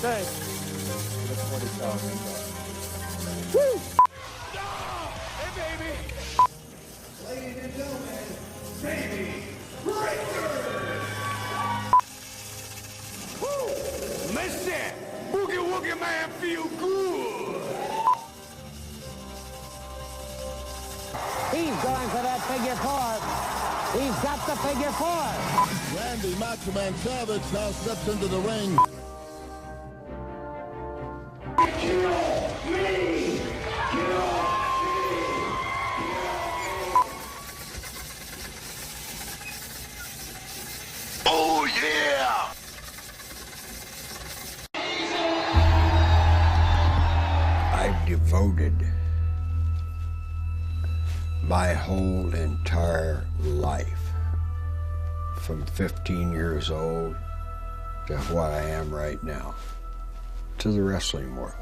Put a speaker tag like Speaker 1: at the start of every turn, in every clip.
Speaker 1: say.
Speaker 2: That's what he's talking about.
Speaker 1: Woo!
Speaker 3: Hey, baby!
Speaker 4: Ladies and gentlemen, Baby Breaker!
Speaker 3: Woo! Listen! Boogie Woogie Man feel good!
Speaker 5: He's going for that figure four. He's got the figure four.
Speaker 4: Randy Macho Man Savage now steps into the ring.
Speaker 3: Get off me! Get off me! Oh, yeah!
Speaker 6: I've devoted my whole entire life, from 15 years old to what I am right now, to the wrestling world.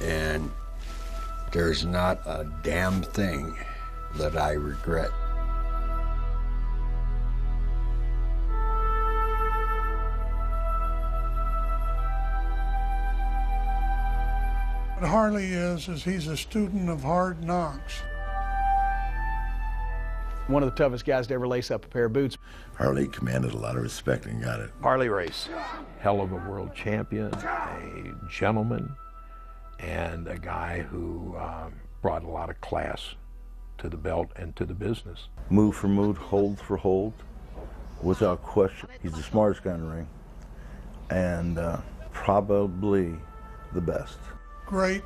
Speaker 6: And there's not a damn thing that I regret.
Speaker 7: What Harley is he's a student of hard knocks.
Speaker 1: One of the toughest guys to ever lace up a pair of boots.
Speaker 4: Harley commanded a lot of respect and got it.
Speaker 8: Harley race. Hell of a world champion, a gentleman, and a guy who brought a lot of class to the belt and to the business.
Speaker 9: Move for move, hold for hold, without question. He's the smartest guy in the ring, and probably the best.
Speaker 7: Great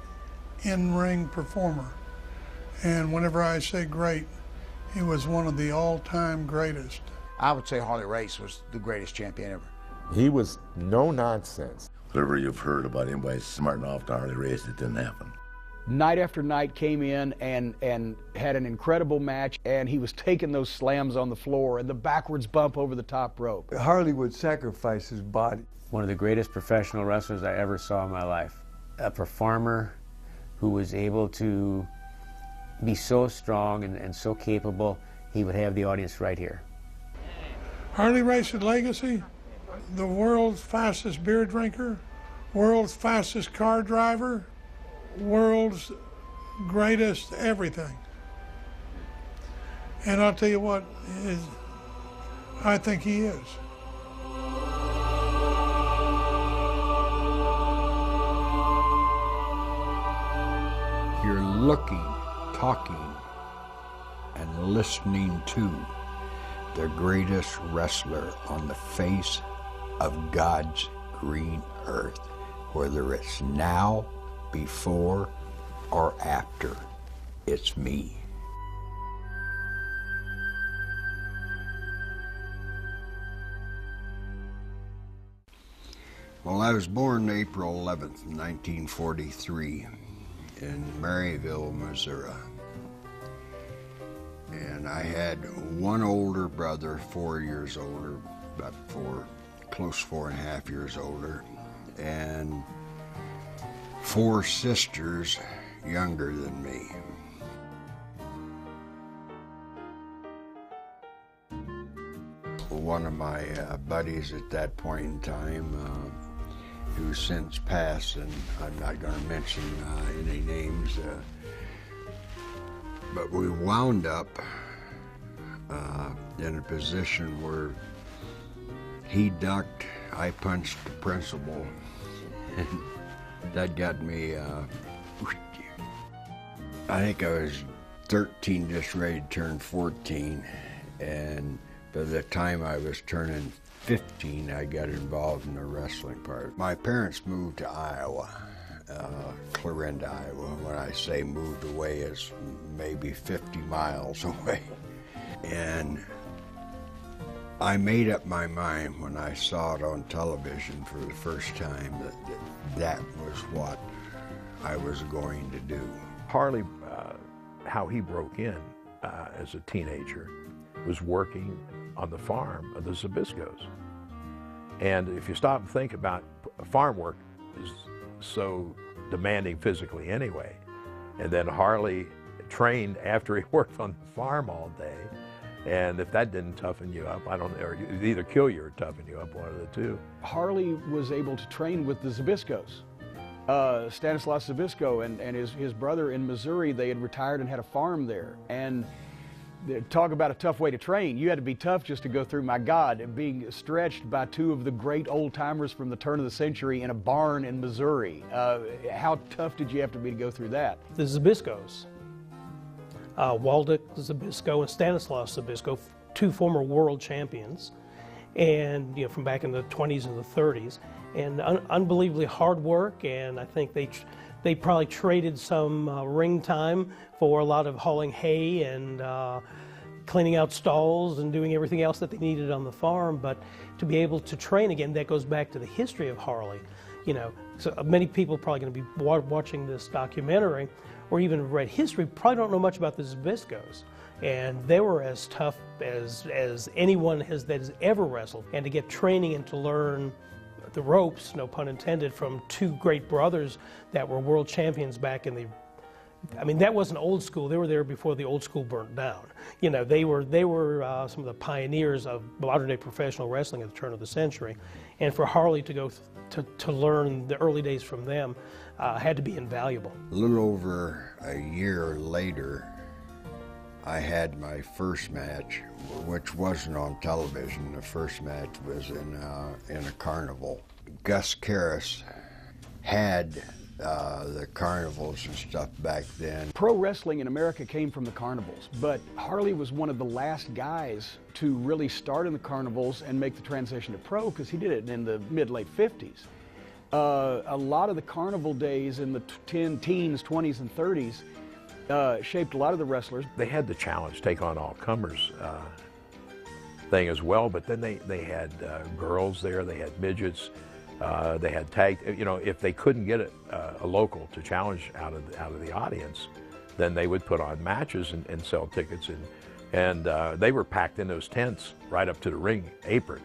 Speaker 7: in-ring performer. And whenever I say great, he was one of the all-time greatest.
Speaker 10: I would say Harley Race was the greatest champion ever.
Speaker 2: He was no nonsense.
Speaker 4: Whatever you've heard about anybody smarting off to Harley Race, it didn't happen.
Speaker 1: Night after night came in and had an incredible match, and he was taking those slams on the floor and the backwards bump over the top rope.
Speaker 11: Harley would sacrifice his body.
Speaker 12: One of the greatest professional wrestlers I ever saw in my life. A performer who was able to be so strong and so capable, he would have the audience right here.
Speaker 7: Harley Race's legacy, the world's fastest beer drinker, world's fastest car driver, world's greatest everything. And I'll tell you what, I think he is.
Speaker 6: You're looking, talking, and listening to the greatest wrestler on the face of God's green earth, whether it's now, before, or after. It's me. Well, I was born April 11th, 1943. In Maryville, Missouri. And I had one older brother, 4 years older, about close 4.5 years older, and 4 sisters younger than me. One of my buddies at that point in time, who's since passed, and I'm not going to mention any names, but we wound up in a position where he ducked, I punched the principal, and that got me, I think I was 13, just ready to turn 14, and by the time I was turning 15, I got involved in the wrestling part. My parents moved to Iowa, Clarinda, Iowa. When I say moved away, it's maybe 50 miles away. And I made up my mind when I saw it on television for the first time that was what I was going to do.
Speaker 8: Harley, how he broke in as a teenager, was working on the farm of the Zabiscos. And if you stop and think about farm work is so demanding physically anyway. And then Harley trained after he worked on the farm all day And if that didn't toughen you up, I don't know, or it'd either kill you or toughen you up, one of the two.
Speaker 1: Harley was able to train with the Zbyszkos. Stanislaus Zbyszko and his brother in Missouri, they had retired and had a farm there. And talk about a tough way to train. You had to be tough just to go through, my God, being stretched by two of the great old timers from the turn of the century in a barn in Missouri. How tough did you have to be to go through that?
Speaker 13: The Zbyszkos, Waldek Zbyszko and Stanislaus Zbyszko, two former world champions, and from back in the 20s and the 30s, and unbelievably hard work. And I think they probably traded some ring time for a lot of hauling hay and cleaning out stalls and doing everything else that they needed on the farm. But to be able to train again, that goes back to the history of Harley. So many people probably going to be watching this documentary or even read history probably don't know much about the Zbyszkos. And they were as tough as anyone that has ever wrestled. And to get training and to learn the ropes, no pun intended, from two great brothers that were world champions back in the, that wasn't old school. They were there before the old school burnt down. They were some of the pioneers of modern day professional wrestling at the turn of the century. And for Harley to go to learn the early days from them had to be invaluable.
Speaker 6: A little over a year later, I had my first match, which wasn't on television. The first match was in a carnival. Gus Karras had the carnivals and stuff back then.
Speaker 1: Pro wrestling in America came from the carnivals, but Harley was one of the last guys to really start in the carnivals and make the transition to pro, because he did it in the mid-late 50s. A lot of the carnival days in the teens, 20s, and 30s shaped a lot of the wrestlers.
Speaker 8: They had the challenge, take on all comers thing as well, but then they had girls there, they had midgets, they had tag. If they couldn't get a local to challenge out of the audience, then they would put on matches and sell tickets, and they were packed in those tents right up to the ring apron.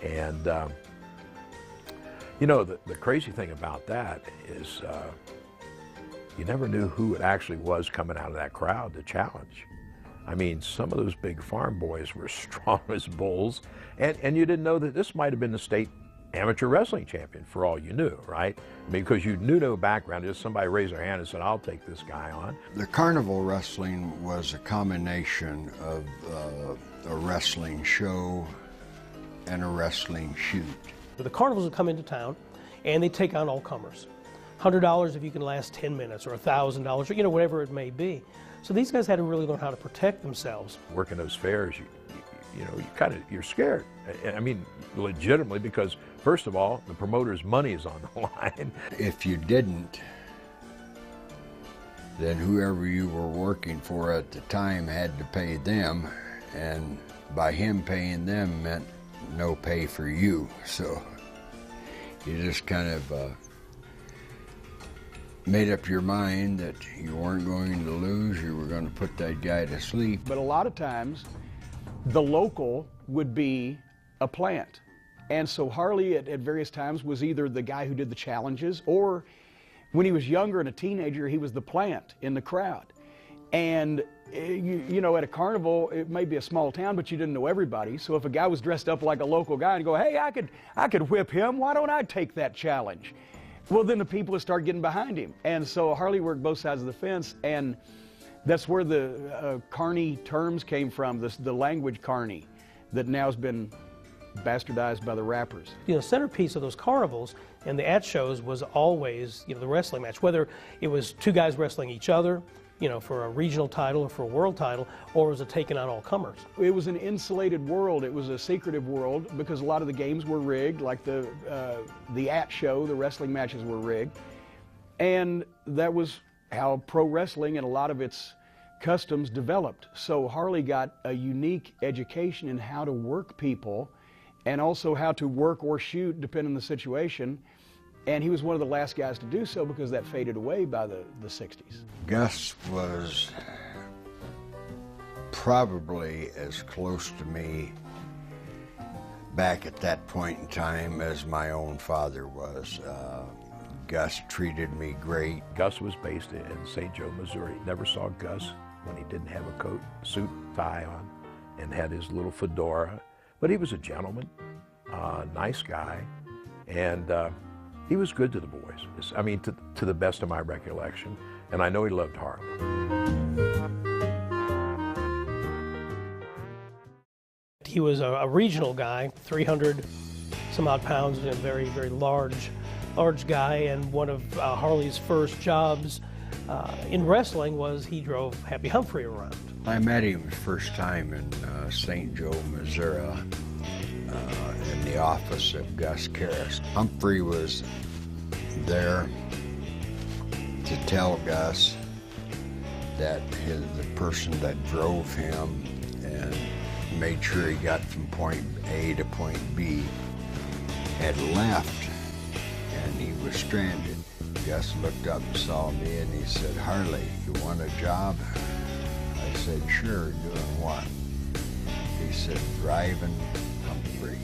Speaker 8: And the crazy thing about that is you never knew who it actually was coming out of that crowd to challenge. Some of those big farm boys were strong as bulls, and you didn't know that this might have been the state amateur wrestling champion for all you knew, right? Because you knew no background, just somebody raised their hand and said, I'll take this guy on.
Speaker 6: The carnival wrestling was a combination of a wrestling show and a wrestling shoot.
Speaker 13: The carnivals would come into town and they take on all comers. $100 if you can last 10 minutes, or $1,000, or whatever it may be. So these guys had to really learn how to protect themselves.
Speaker 8: Working those fairs, you're scared. Legitimately, because first of all, the promoter's money is on the line.
Speaker 6: If you didn't, then whoever you were working for at the time had to pay them, and by him paying them meant no pay for you. So you just kind of made up your mind that you weren't going to lose, you were going to put that guy to sleep.
Speaker 1: But a lot of times, the local would be a plant. And so Harley at various times was either the guy who did the challenges, or when he was younger and a teenager, he was the plant in the crowd. And at a carnival, it may be a small town, but you didn't know everybody. So if a guy was dressed up like a local guy and go, hey, I could whip him, why don't I take that challenge? Well, then the people would start getting behind him. And so Harley worked both sides of the fence, and that's where the carny terms came from, the language carny that now has been bastardized by the rappers.
Speaker 13: The centerpiece of those carnivals and the at shows was always the wrestling match, whether it was two guys wrestling each other, for a regional title or for a world title, or was it taking on all comers?
Speaker 1: It was an insulated world. It was a secretive world because a lot of the games were rigged, like the at show, the wrestling matches were rigged. And that was how pro wrestling and a lot of its customs developed. So Harley got a unique education in how to work people and also how to work or shoot, depending on the situation. And he was one of the last guys to do so because that faded away by the 60s.
Speaker 6: Gus was probably as close to me back at that point in time as my own father was. Gus treated me great.
Speaker 8: Gus was based in St. Joe, Missouri. Never saw Gus when he didn't have a coat, suit, tie on. and had his little fedora. But he was a gentleman, nice guy, and he was good to the boys. I mean, to the best of my recollection. And I know he loved Harley.
Speaker 13: He was a regional guy, 300 some odd pounds, and a very, very large guy. And one of Harley's first jobs in wrestling was he drove Happy Humphrey around.
Speaker 6: I met him the first time in St. Joe, Missouri, in the office of Gus Karras. Humphrey was there to tell Gus that the person that drove him and made sure he got from point A to point B had left and he was stranded. Gus looked up and saw me and he said, "Harley, you want a job?" I said, "Sure, doing what?" He said, "Driving Humphrey."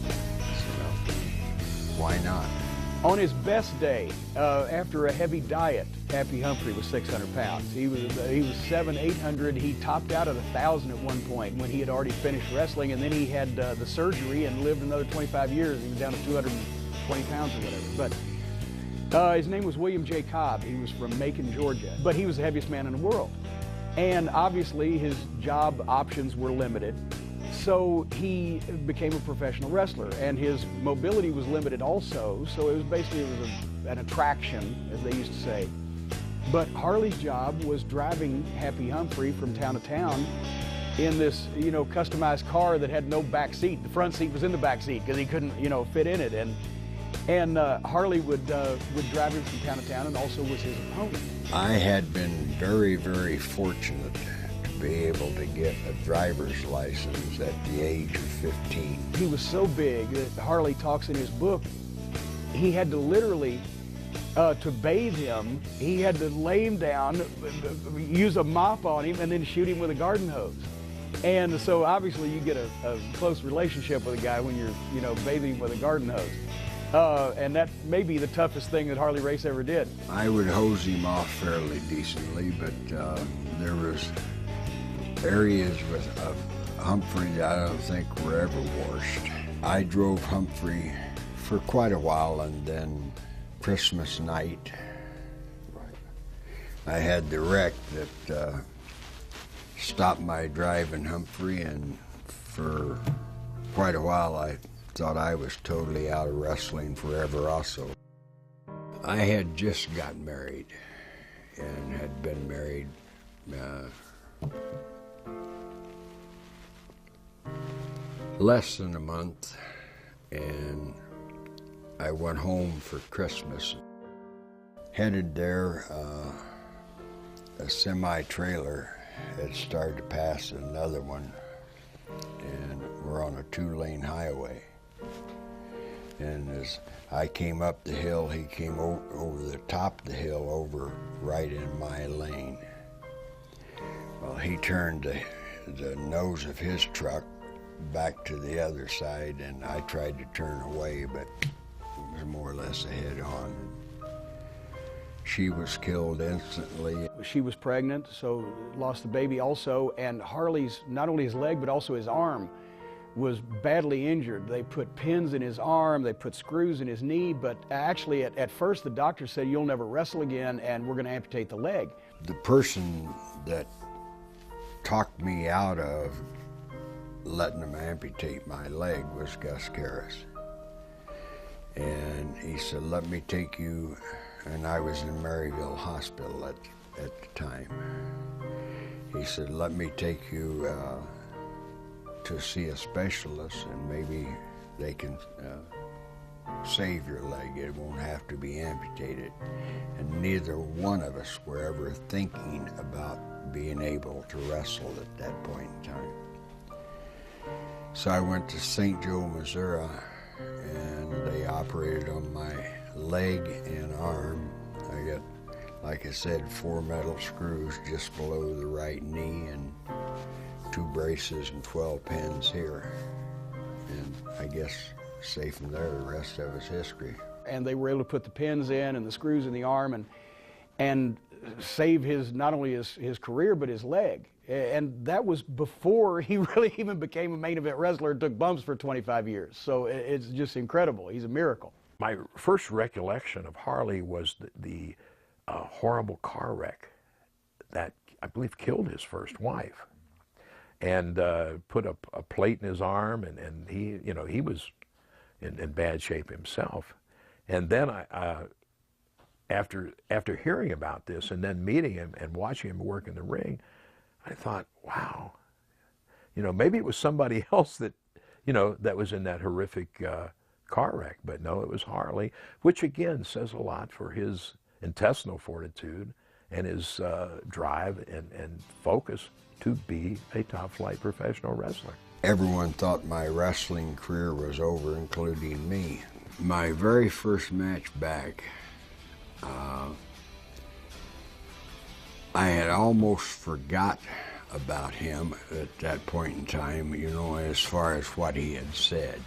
Speaker 6: I said, "Well, why not?"
Speaker 1: On his best day, after a heavy diet, Happy Humphrey was 600 pounds. He was 700, 800. He topped out at 1,000 at one point when he had already finished wrestling, and then he had the surgery and lived another 25 years. He was down to 220 pounds or whatever. But his name was William J. Cobb. He was from Macon, Georgia. But he was the heaviest man in the world. And obviously his job options were limited. So he became a professional wrestler, and his mobility was limited also, so it was basically an attraction, as they used to say. But Harley's job was driving Happy Humphrey from town to town in this, customized car that had no back seat. The front seat was in the back seat because he couldn't, fit in it. And Harley would drive him from town to town, and also was his opponent.
Speaker 6: I had been very, very fortunate be able to get a driver's license at the age of 15.
Speaker 1: He was so big that Harley talks in his book, he had to literally, to bathe him, he had to lay him down, use a mop on him, and then shoot him with a garden hose. And so obviously you get a close relationship with a guy when you're, bathing him with a garden hose. And that may be the toughest thing that Harley Race ever did.
Speaker 6: I would hose him off fairly decently, but there was areas with Humphrey that I don't think were ever washed. I drove Humphrey for quite a while, and then Christmas night, I had the wreck that stopped my driving Humphrey, and for quite a while I thought I was totally out of wrestling forever also. I had just gotten married and had been married less than a month, and I went home for Christmas. Headed there, a semi-trailer had started to pass another one, and we're on a 2-lane highway. And as I came up the hill, he came over the top of the hill over right in my lane. Well, he turned the nose of his truck back to the other side, and I tried to turn away, but it was more or less a head-on. She was killed instantly.
Speaker 1: She was pregnant, so lost the baby also, and Harley's, not only his leg, but also his arm was badly injured. They put pins in his arm, they put screws in his knee, but actually at first the doctor said, "You'll never wrestle again, and we're going to amputate the leg."
Speaker 6: The person that talked me out of letting them amputate my leg was Gus Karras. And he said, "Let me take you," and I was in Maryville Hospital at the time. He said, "Let me take you to see a specialist, and maybe they can save your leg. It won't have to be amputated." And neither one of us were ever thinking about being able to wrestle at that point in time. So I went to St. Joe, Missouri, and they operated on my leg and arm. I got, like I said, 4 metal screws just below the right knee and 2 braces and 12 pins here. And I guess, say from there, the rest of it's history.
Speaker 1: And they were able to put the pins in and the screws in the arm and save his, not only his career, but his leg. And that was before he really even became a main event wrestler and took bumps for 25 years. So it's just incredible. He's a miracle.
Speaker 8: My first recollection of Harley was the horrible car wreck that I believe killed his first wife, and put a plate in his arm, and he was in bad shape himself. And then after hearing about this and then meeting him and watching him work in the ring, I thought, wow, maybe it was somebody else that that was in that horrific car wreck, but no, it was Harley, which again says a lot for his intestinal fortitude and his drive and focus to be a top-flight professional wrestler.
Speaker 6: Everyone thought my wrestling career was over, including me. My very first match back, I had almost forgot about him at that point in time, as far as what he had said.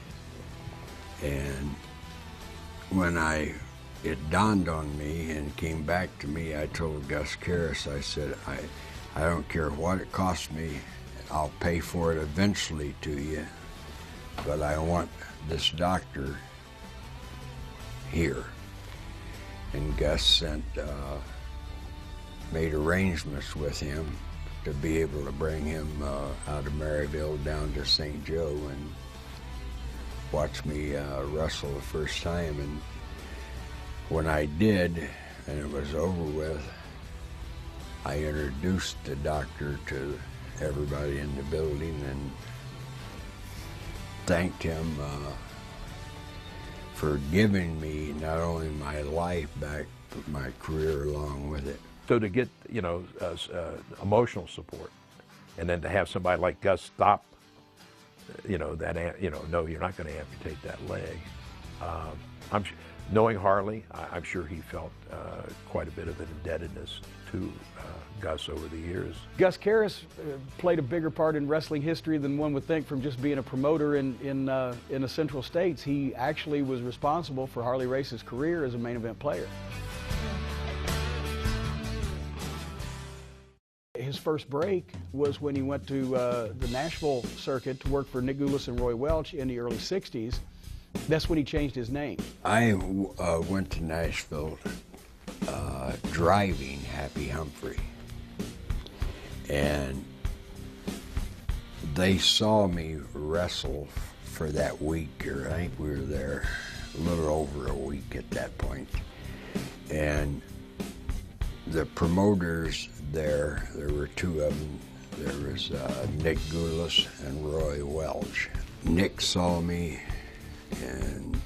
Speaker 6: And when it dawned on me and came back to me, I told Gus Karras, I said, I don't care what it costs me, I'll pay for it eventually to you, but I want this doctor here. And Gus made arrangements with him to be able to bring him out of Maryville down to St. Joe and watch me wrestle the first time. And when I did, and it was over with, I introduced the doctor to everybody in the building and thanked him for giving me not only my life back, but my career along with it.
Speaker 8: So to get, emotional support, and then to have somebody like Gus stop, no, you're not going to amputate that leg. Knowing Harley, I'm sure he felt quite a bit of an indebtedness to Gus over the years.
Speaker 1: Gus Karras played a bigger part in wrestling history than one would think from just being a promoter in the Central States. He actually was responsible for Harley Race's career as a main event player. His first break was when he went to the Nashville circuit to work for Nick Gulas and Roy Welch in the early 60s. That's when he changed his name.
Speaker 6: I went to Nashville driving Happy Humphrey, and they saw me wrestle for that week, or I think we were there a little over a week at that point. And the promoters there were two of them. There was Nick Gulas and Roy Welch. Nick saw me and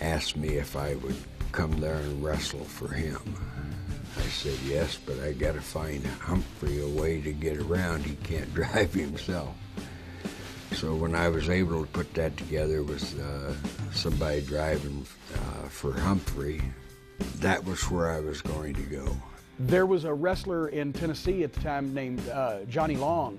Speaker 6: asked me if I would come there and wrestle for him. I said yes, but I got to find Humphrey a way to get around. He can't drive himself. So when I was able to put that together with somebody driving for Humphrey, that was where I was going to go.
Speaker 1: There was a wrestler in Tennessee at the time named Johnny Long,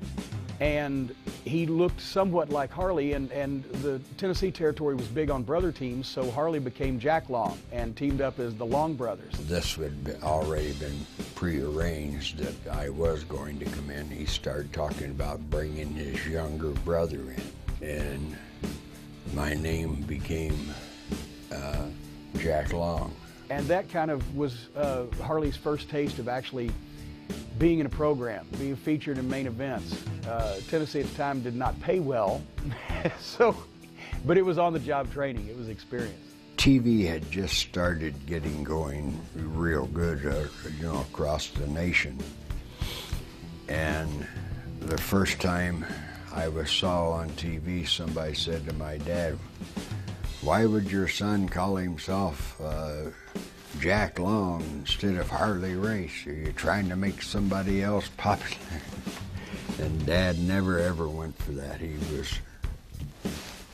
Speaker 1: and he looked somewhat like Harley, and the Tennessee territory was big on brother teams, so Harley became Jack Long and teamed up as the Long Brothers.
Speaker 6: This had already been prearranged that I was going to come in. He started talking about bringing his younger brother in, and my name became Jack Long.
Speaker 1: And that kind of was Harley's first taste of actually being in a program, being featured in main events. Tennessee at the time did not pay well, but it was on-the-job training. It was experience.
Speaker 6: TV had just started getting going real good, across the nation. And the first time I saw on TV, somebody said to my dad, "Why would your son call himself Jack Long instead of Harley Race? Are you trying to make somebody else popular?" And Dad never ever went for that. He was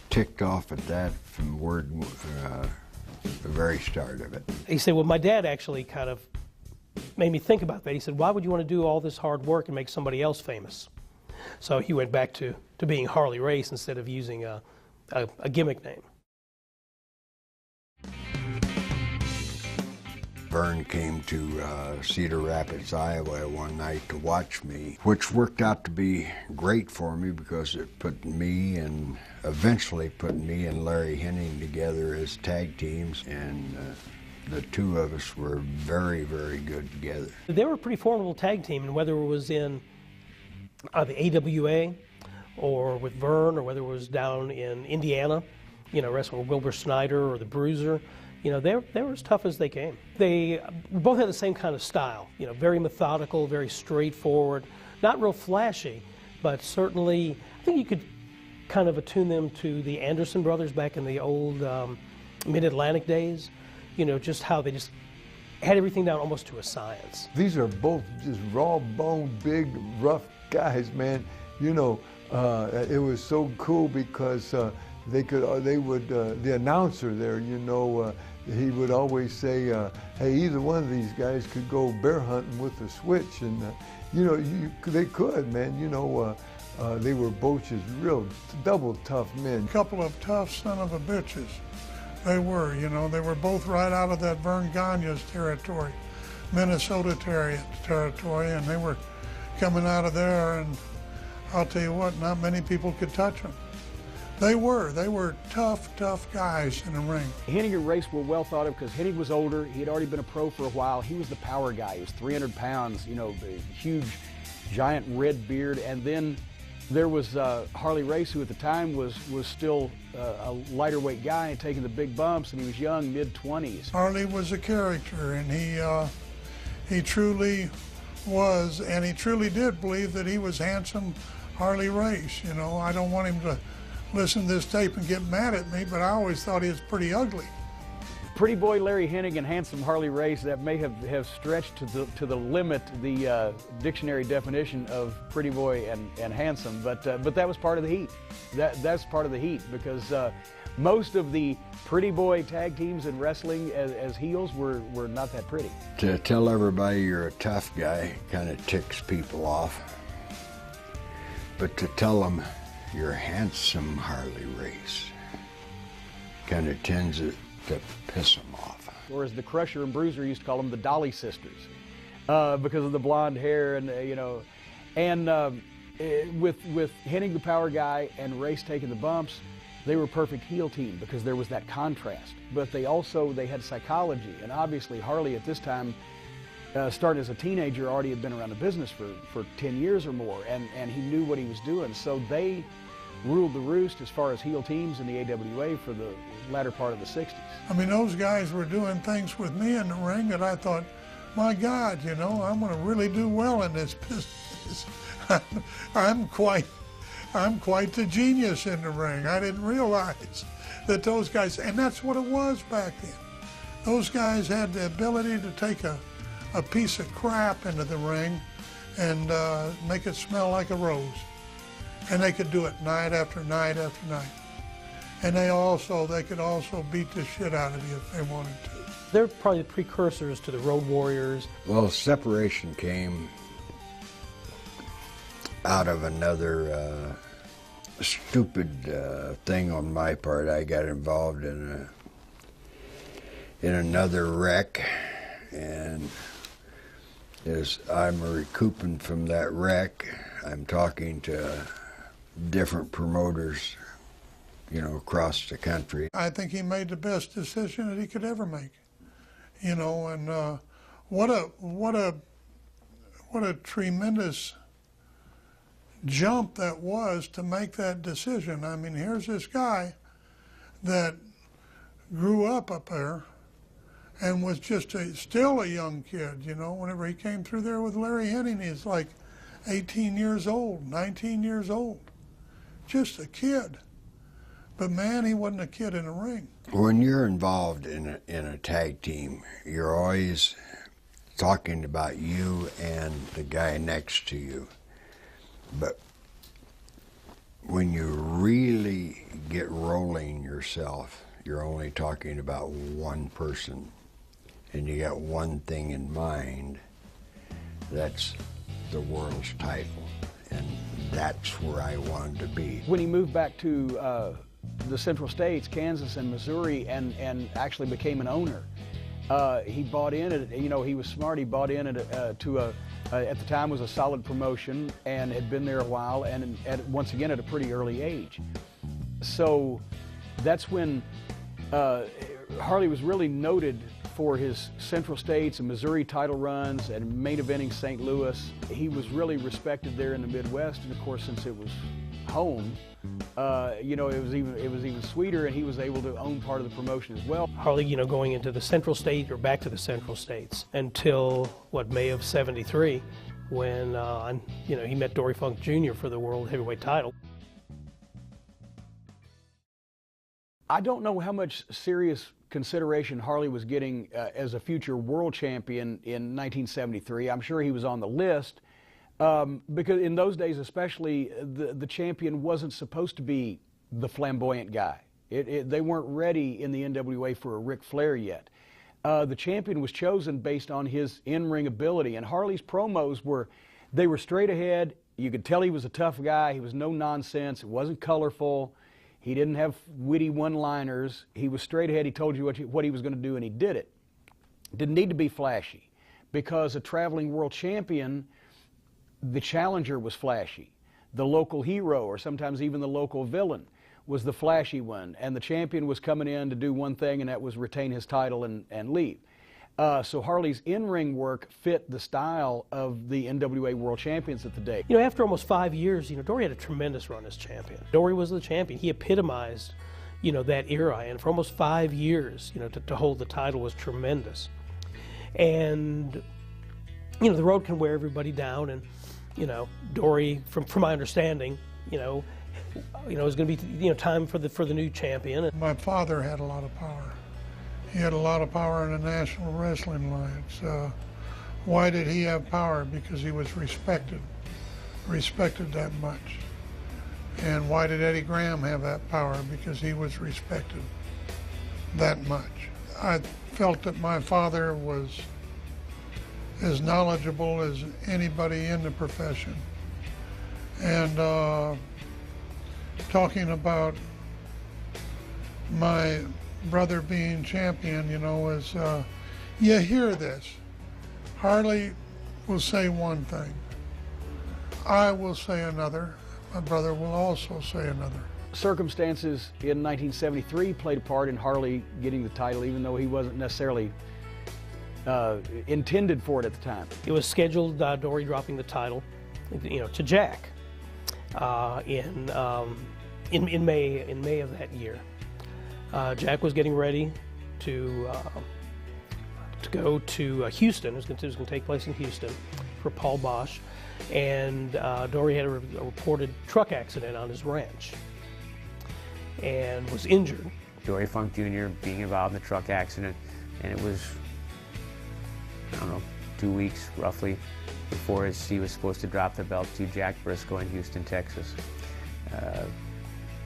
Speaker 6: ticked off at that from the very start of it.
Speaker 13: He said, well, my dad actually kind of made me think about that. He said, why would you want to do all this hard work and make somebody else famous? So he went back to being Harley Race instead of using a gimmick name.
Speaker 6: Vern came to Cedar Rapids, Iowa one night to watch me, which worked out to be great for me because it put me and eventually put me and Larry Henning together as tag teams, and the two of us were very, very good together.
Speaker 13: They were a pretty formidable tag team, and whether it was in the AWA or with Vern, or whether it was down in Indiana, you know, wrestling with Wilbur Snyder or the Bruiser, you know, they were as tough as they came. They both had the same kind of style, you know, very methodical, very straightforward, not real flashy, but certainly I think you could kind of attune them to the Anderson brothers back in the old Mid-Atlantic days, you know, just how they just had everything down almost to a science.
Speaker 11: These are both just raw bone, big, rough guys, man. You know, it was so cool because the announcer there, you know, he would always say, hey, either one of these guys could go bear hunting with a switch, and you know, they could, man. You know, they were both just real double tough men.
Speaker 7: A couple of tough son of a bitches. They were, you know, they were both right out of that Vern Gagne's territory, Minnesota territory, and they were coming out of there, and I'll tell you what, not many people could touch them. They were tough guys in the ring.
Speaker 1: Henning and Race were well thought of because Henning was older. He had already been a pro for a while. He was the power guy. He was 300 pounds, you know, huge, giant red beard. And then there was Harley Race, who at the time was still a lighter weight guy, taking the big bumps, and he was young, mid-20s.
Speaker 7: Harley was a character, and he truly was, and he truly did believe that he was handsome Harley Race. You know, I don't want him to listen to this tape and get mad at me, but I always thought he was pretty ugly.
Speaker 1: Pretty boy Larry Hennig and handsome Harley Race, that may have stretched to the limit the dictionary definition of pretty boy and handsome, but that was part of the heat. That's part of the heat, because most of the pretty boy tag teams in wrestling as heels were not that pretty.
Speaker 6: To tell everybody you're a tough guy kind of ticks people off, but to tell them you're handsome Harley Race kind of tends to piss them off.
Speaker 1: Or as the Crusher and Bruiser used to call them, the Dolly sisters, because of the blonde hair, and you know, and with Hennig the power guy and Race taking the bumps, they were a perfect heel team because there was that contrast. But they had psychology, and obviously Harley at this time, starting as a teenager, already had been around the business for 10 years or more, and he knew what he was doing. So they ruled the roost as far as heel teams in the AWA for the latter part of the 60s.
Speaker 7: I mean, those guys were doing things with me in the ring that I thought, my God, you know, I'm going to really do well in this business. I'm quite the genius in the ring. I didn't realize that those guys, and that's what it was back then. Those guys had the ability to take a piece of crap into the ring and make it smell like a rose. And they could do it night after night after night. And they could also beat the shit out of you if they wanted to.
Speaker 13: They're probably the precursors to the Road Warriors.
Speaker 6: Well, separation came out of another stupid thing on my part. I got involved in another wreck, and as I'm recouping from that wreck, I'm talking to different promoters, you know, across the country.
Speaker 7: I think he made the best decision that he could ever make, you know, and what a tremendous jump that was to make that decision. I mean, here's this guy that grew up there and was just still a young kid, you know. Whenever he came through there with Larry Hennig, he's like 18 years old, 19 years old. Just a kid. But man, he wasn't a kid in a ring.
Speaker 6: When you're involved in a tag team, you're always talking about you and the guy next to you. But when you really get rolling yourself, you're only talking about one person, and you got one thing in mind. That's the world's title, and that's where I wanted to be.
Speaker 1: When he moved back to the Central States, Kansas and Missouri, and actually became an owner, He bought in, he was smart. He bought in at the time was a solid promotion and had been there a while, and once again at a pretty early age. So that's when Harley was really noted for his Central States and Missouri title runs and main eventing St. Louis. He was really respected there in the Midwest, and of course, since it was home, it was even sweeter, and he was able to own part of the promotion as well.
Speaker 13: Harley, going into the Central State or back to the Central States until May of '73, when he met Dory Funk Jr. for the World Heavyweight title.
Speaker 1: I don't know how much serious consideration Harley was getting as a future world champion in 1973. I'm sure he was on the list because in those days especially, the champion wasn't supposed to be the flamboyant guy. They weren't ready in the NWA for a Ric Flair yet. The champion was chosen based on his in-ring ability, and Harley's promos were straight ahead. You could tell he was a tough guy. He was no nonsense. It wasn't colorful. He didn't have witty one-liners. He was straight ahead. He told you what he was going to do, and he did it. Didn't need to be flashy, because a traveling world champion, the challenger was flashy. The local hero, or sometimes even the local villain, was the flashy one, and the champion was coming in to do one thing, and that was retain his title and leave. So Harley's in-ring work fit the style of the NWA World Champions at the day.
Speaker 13: After almost 5 years, Dory had a tremendous run as champion. Dory was the champion. He epitomized, that era, and for almost 5 years, to hold the title was tremendous. And, the road can wear everybody down, and, Dory, from my understanding, it was going to be, time for the new champion.
Speaker 7: My father had a lot of power. He had a lot of power in the National Wrestling Alliance. Why did he have power? Because he was respected that much. And why did Eddie Graham have that power? Because he was respected that much. I felt that my father was as knowledgeable as anybody in the profession. And talking about my brother being champion, is you hear this. Harley will say one thing. I will say another. My brother will also say another.
Speaker 1: Circumstances in 1973 played a part in Harley getting the title, even though he wasn't necessarily intended for it at the time.
Speaker 13: It was scheduled, Dory dropping the title, to Jack in May of that year. Jack was getting ready to go to Houston. It was going to take place in Houston for Paul Bosch, and Dory had a reported truck accident on his ranch and was injured.
Speaker 12: Dory Funk Jr. being involved in the truck accident, and it was, 2 weeks roughly before he was supposed to drop the belt to Jack Briscoe in Houston, Texas.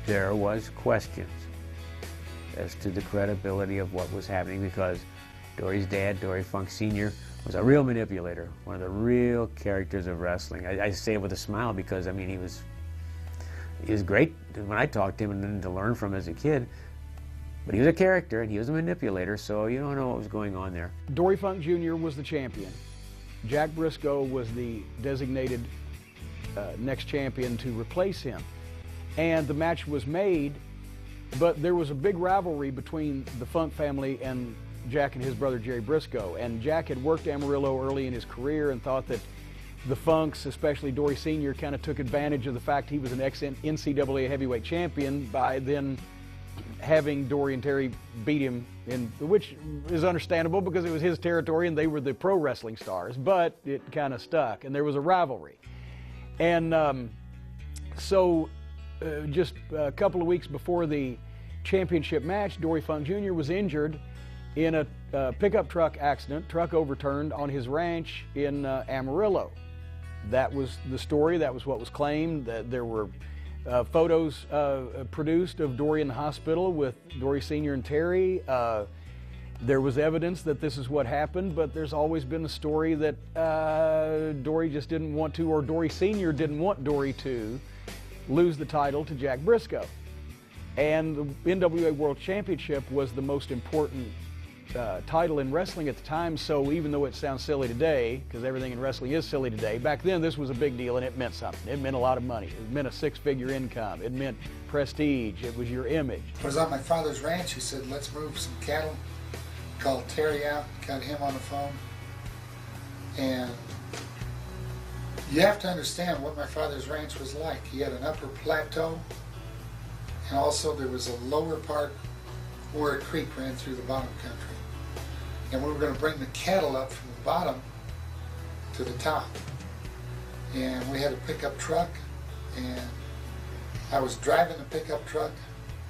Speaker 12: There was questions as to the credibility of what was happening, because Dory's dad, Dory Funk Sr., was a real manipulator, one of the real characters of wrestling. I say it with a smile because, he was great when I talked to him and to learn from him as a kid, but he was a character and he was a manipulator, so you don't know what was going on there.
Speaker 1: Dory Funk Jr. was the champion. Jack Briscoe was the designated next champion to replace him. And the match was made, but there was a big rivalry between the Funk family and Jack and his brother Jerry Briscoe. And Jack had worked Amarillo early in his career and thought that the Funks, especially Dory Sr., kind of took advantage of the fact he was an ex-NCAA heavyweight champion by then having Dory and Terry beat him, which is understandable because it was his territory and they were the pro wrestling stars, but it kind of stuck and there was a rivalry. And so just a couple of weeks before the championship match, Dory Funk Jr. was injured in a pickup truck accident, truck overturned on his ranch in Amarillo. That was the story, that was what was claimed. That there were photos produced of Dory in the hospital with Dory Sr. and Terry. There was evidence that this is what happened, but there's always been a story that Dory just didn't want to, or Dory Sr. didn't want Dory to lose the title to Jack Briscoe. And the NWA World Championship was the most important title in wrestling at the time, so even though it sounds silly today, because everything in wrestling is silly today, back then this was a big deal and it meant something. It meant a lot of money. It meant a six-figure income. It meant prestige. It was your image.
Speaker 14: I was on my father's ranch. He said, let's move some cattle. Called Terry out, got him on the phone. And you have to understand what my father's ranch was like. He had an upper plateau, and also there was a lower part where a creek ran through the bottom country. And we were going to bring the cattle up from the bottom to the top. And we had a pickup truck, and I was driving the pickup truck.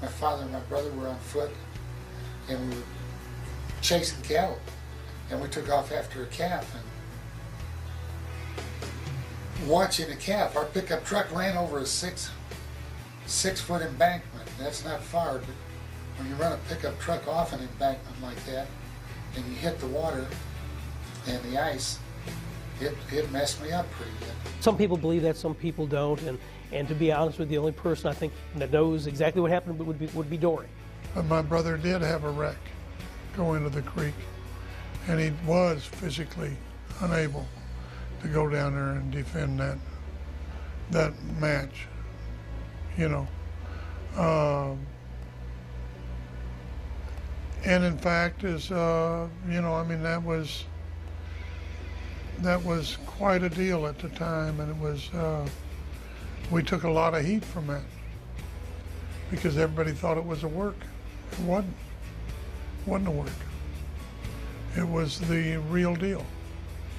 Speaker 14: My father and my brother were on foot, and we were chasing cattle. And we took off after a calf, and watching a calf. Our pickup truck ran over a six-foot embankment. That's not far, but when you run a pickup truck off an embankment like that, and you hit the water and the ice, it messed me up pretty good.
Speaker 13: Some people believe that, some people don't, and to be honest with you, the only person I think that knows exactly what happened would be Dory.
Speaker 7: But my brother did have a wreck go into the creek, and he was physically unable to go down there and defend that match, you know. And in fact, is you know, I mean, that was quite a deal at the time, and it was we took a lot of heat from that because everybody thought it was a work. It wasn't. It wasn't a work. It was the real deal,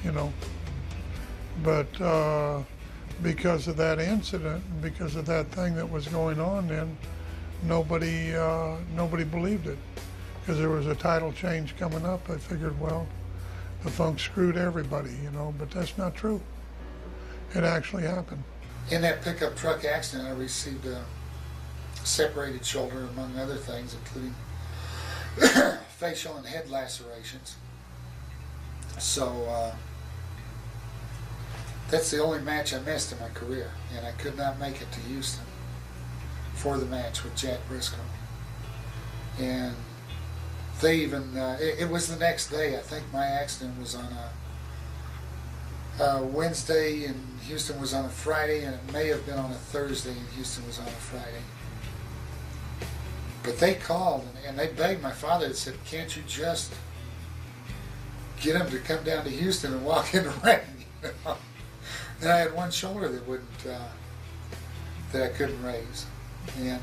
Speaker 7: you know. But because of that incident, and because of that thing that was going on, then nobody believed it. Because there was a title change coming up, I figured, well, the Funk screwed everybody, you know, but that's not true. It actually happened.
Speaker 14: In that pickup truck accident, I received a separated shoulder, among other things, including facial and head lacerations. So that's the only match I missed in my career, and I could not make it to Houston for the match with Jack Briscoe. And they even, it was the next day. I think my accident was on a Wednesday and Houston was on a Friday, and it may have been on a Thursday and Houston was on a Friday. But they called and they begged my father and said, can't you just get him to come down to Houston and walk in the ring? You know? And I had one shoulder that wouldn't, that I couldn't raise. And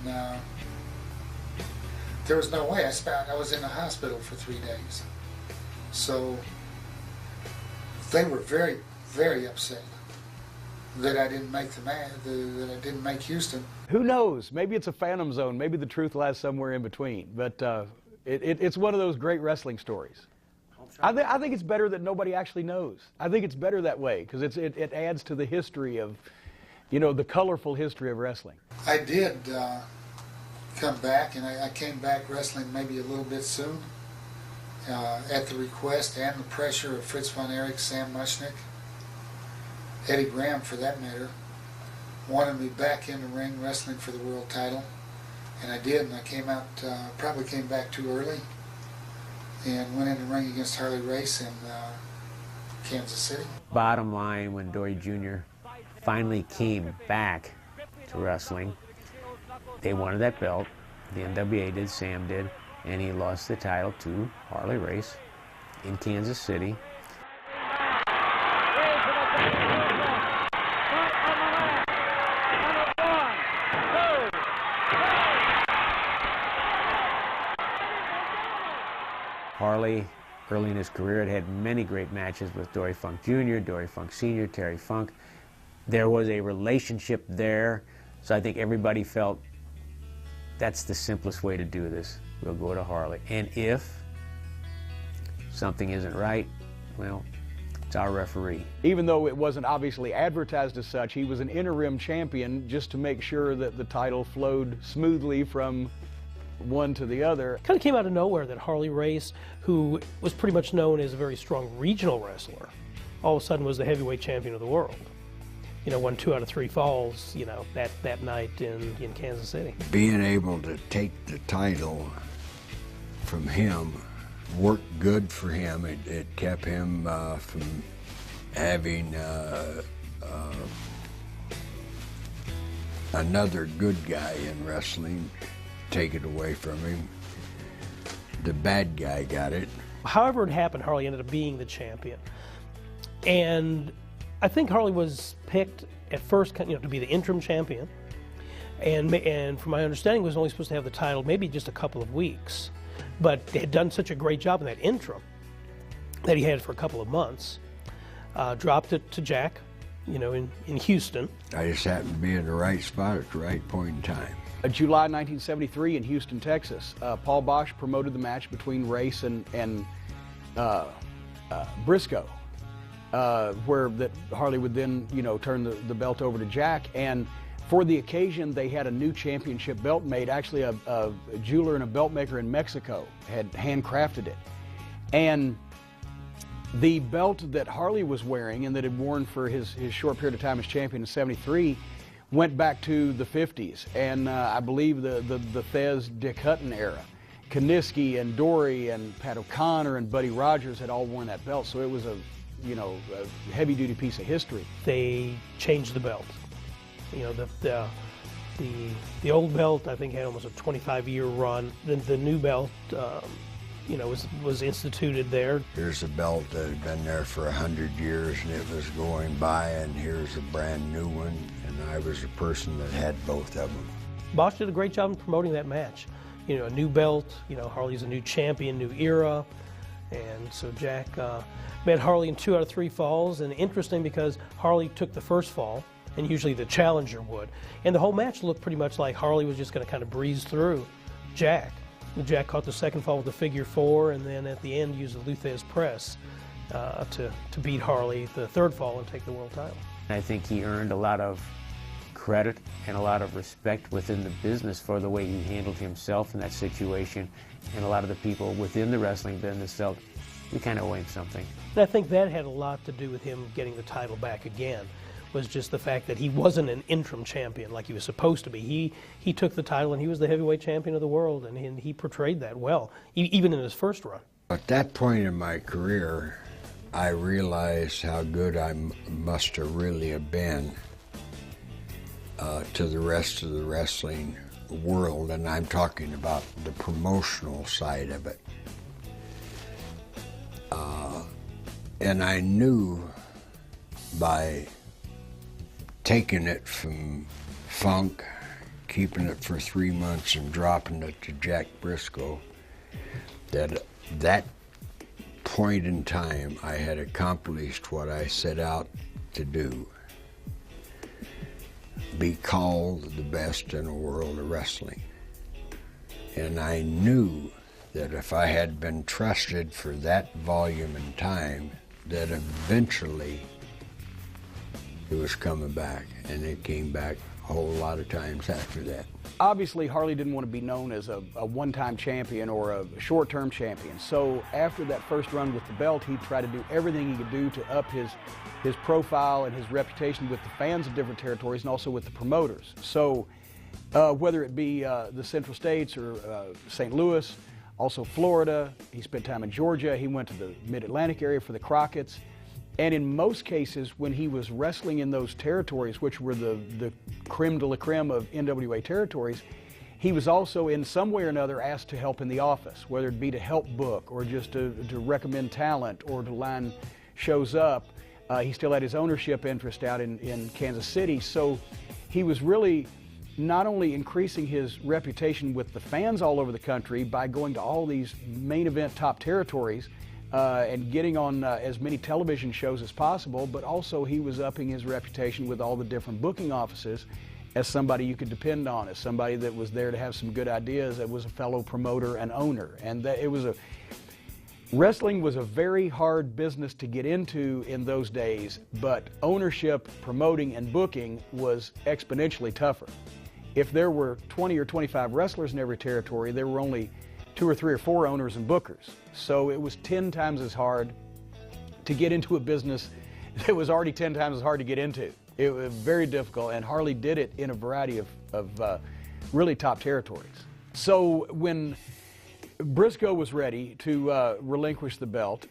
Speaker 14: there was no way. I was in the hospital for 3 days. So they were very, very upset that I didn't make the match, that I didn't make Houston.
Speaker 1: Who knows? Maybe it's a phantom zone. Maybe the truth lies somewhere in between. But it's one of those great wrestling stories. I think it's better that nobody actually knows. I think it's better that way because it adds to the history of, you know, the colorful history of wrestling.
Speaker 14: I did come back, and I came back wrestling maybe a little bit soon at the request and the pressure of Fritz von Erich, Sam Mushnick, Eddie Graham for that matter, wanted me back in the ring wrestling for the world title, and I did, and I came out, probably came back too early, and went in the ring against Harley Race in Kansas City.
Speaker 12: Bottom line, when Dory Jr. finally came back to wrestling, they wanted that belt. The NWA did, Sam did, and he lost the title to Harley Race in Kansas City. Harley, early in his career, had had many great matches with Dory Funk Jr., Dory Funk Sr., Terry Funk. There was a relationship there, so I think everybody felt that's the simplest way to do this. We'll go to Harley. And if something isn't right, well, it's our referee.
Speaker 1: Even though it wasn't obviously advertised as such, he was an interim champion just to make sure that the title flowed smoothly from one to the other.
Speaker 13: Kind of came out of nowhere that Harley Race, who was pretty much known as a very strong regional wrestler, all of a sudden was the heavyweight champion of the world. You know, won 2 out of 3 falls, you know, that night in Kansas City.
Speaker 6: Being able to take the title from him worked good for him. It kept him from having another good guy in wrestling take it away from him. The bad guy got it.
Speaker 13: However it happened, Harley ended up being the champion. And I think Harley was picked at first, to be the interim champion. And from my understanding, was only supposed to have the title maybe just a couple of weeks. But they had done such a great job in that interim that he had it for a couple of months. Dropped it to Jack, in Houston.
Speaker 6: I just happened to be in the right spot at the right point in time.
Speaker 1: July 1973 in Houston, Texas, Paul Bosch promoted the match between Race and Briscoe, where that Harley would then, turn the belt over to Jack. And for the occasion, they had a new championship belt made. Actually, a jeweler and a belt maker in Mexico had handcrafted it. And the belt that Harley was wearing and that had worn for his short period of time as champion in '73 went back to the 50s, and I believe the Thez Dick Hutton era. Kaniski and Dory and Pat O'Connor and Buddy Rogers had all worn that belt, so it was a heavy-duty piece of history.
Speaker 13: They changed the belt. The old belt, I think, had almost a 25-year run. The new belt, was instituted there.
Speaker 6: Here's a belt that had been there for 100 years and it was going by, and here's a brand new one, and I was a person that had both of them.
Speaker 13: Bosch did a great job in promoting that match. A new belt, Harley's a new champion, new era, and so Jack met Harley in 2 out of 3 falls, and interesting because Harley took the first fall, and usually the challenger would, and the whole match looked pretty much like Harley was just going to kind of breeze through Jack. Jack caught the second fall with the figure 4, and then at the end used the Luthez press to beat Harley the third fall and take the world title.
Speaker 12: I think he earned a lot of credit and a lot of respect within the business for the way he handled himself in that situation, and a lot of the people within the wrestling business felt we kind of owe him something.
Speaker 13: And I think that had a lot to do with him getting the title back again, was just the fact that he wasn't an interim champion like he was supposed to be. He took the title and he was the heavyweight champion of the world, and he portrayed that well, even in his first run.
Speaker 6: At that point in my career, I realized how good I must have really have been to the rest of the wrestling world, and I'm talking about the promotional side of it. And I knew by taking it from Funk, keeping it for 3 months and dropping it to Jack Briscoe, that point in time I had accomplished what I set out to do. Be called the best in the world of wrestling. And I knew that if I had been trusted for that volume and time, that eventually it was coming back, and it came back a whole lot of times after that.
Speaker 1: Obviously, Harley didn't want to be known as a one-time champion or a short-term champion. So after that first run with the belt, he tried to do everything he could do to up his profile and his reputation with the fans of different territories and also with the promoters. So whether it be the Central States or St. Louis, also Florida, he spent time in Georgia, he went to the Mid-Atlantic area for the Crockett's. And in most cases, when he was wrestling in those territories, which were the creme de la creme of NWA territories, he was also in some way or another asked to help in the office, whether it be to help book or just to recommend talent or to line shows up. He still had his ownership interest out in Kansas City. So he was really not only increasing his reputation with the fans all over the country by going to all these main event top territories, and getting on as many television shows as possible, but also he was upping his reputation with all the different booking offices as somebody you could depend on, as somebody that was there to have some good ideas, that was a fellow promoter and owner. And that wrestling was a very hard business to get into in those days, but ownership, promoting, and booking was exponentially tougher. If there were 20 or 25 wrestlers in every territory, there were only 2 or 3 or 4 owners and bookers. So it was 10 times as hard to get into a business that was already 10 times as hard to get into. It was very difficult, and Harley did it in a variety of really top territories. So when Briscoe was ready to relinquish the belt.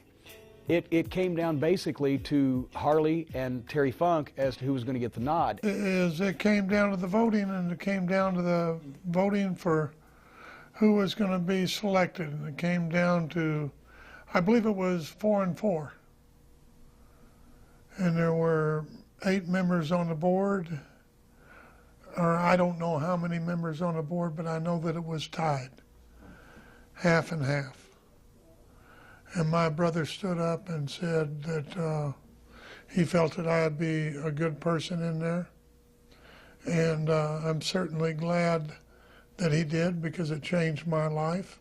Speaker 1: It came down basically to Harley and Terry Funk as to who was going to get the nod.
Speaker 7: It came down to the voting, and it came down to the voting for who was going to be selected. And it came down to, I believe it was 4-4. And there were 8 members on the board, or I don't know how many members on the board, but I know that it was tied, half and half. And my brother stood up and said that he felt that I'd be a good person in there. And I'm certainly glad that he did, because it changed my life.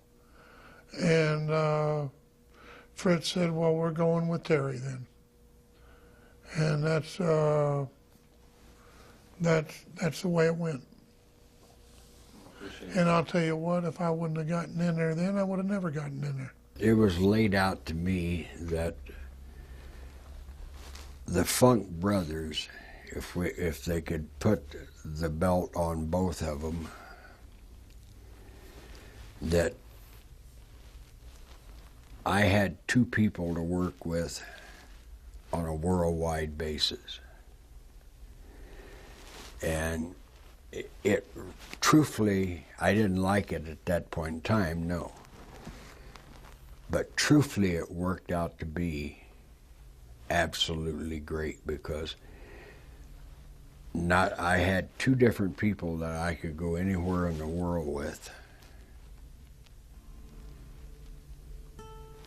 Speaker 7: And Fritz said, well, we're going with Terry then. And that's the way it went. And I'll tell you what, if I wouldn't have gotten in there then, I would have never gotten in there.
Speaker 6: It was laid out to me that the Funk brothers, if they could put the belt on both of them, that I had 2 people to work with on a worldwide basis. And it truthfully, I didn't like it at that point in time, no. But truthfully, it worked out to be absolutely great, because I had 2 different people that I could go anywhere in the world with,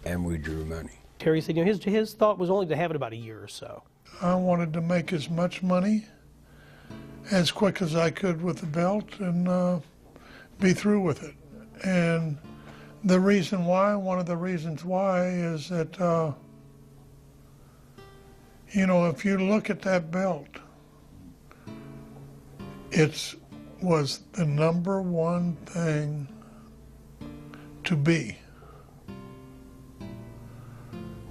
Speaker 6: and we drew money.
Speaker 13: Terry said, his thought was only to have it about a year or so.
Speaker 7: I wanted to make as much money as quick as I could with the belt and be through with it. And the reason why, one of the reasons why, is that, if you look at that belt, it was the #1 thing to be.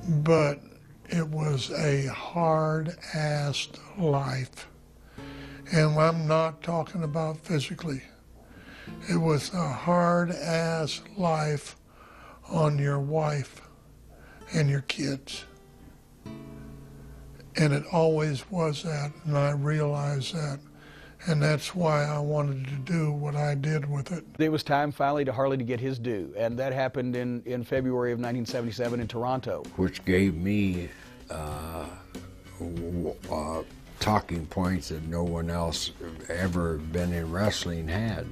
Speaker 7: But it was a hard-assed life. And I'm not talking about physically. It was a hard-ass life on your wife and your kids. And it always was that, and I realized that. And that's why I wanted to do what I did with it.
Speaker 1: It was time finally to Harley to get his due, and that happened in February of 1977 in Toronto.
Speaker 6: Which gave me talking points that no one else ever been in wrestling had.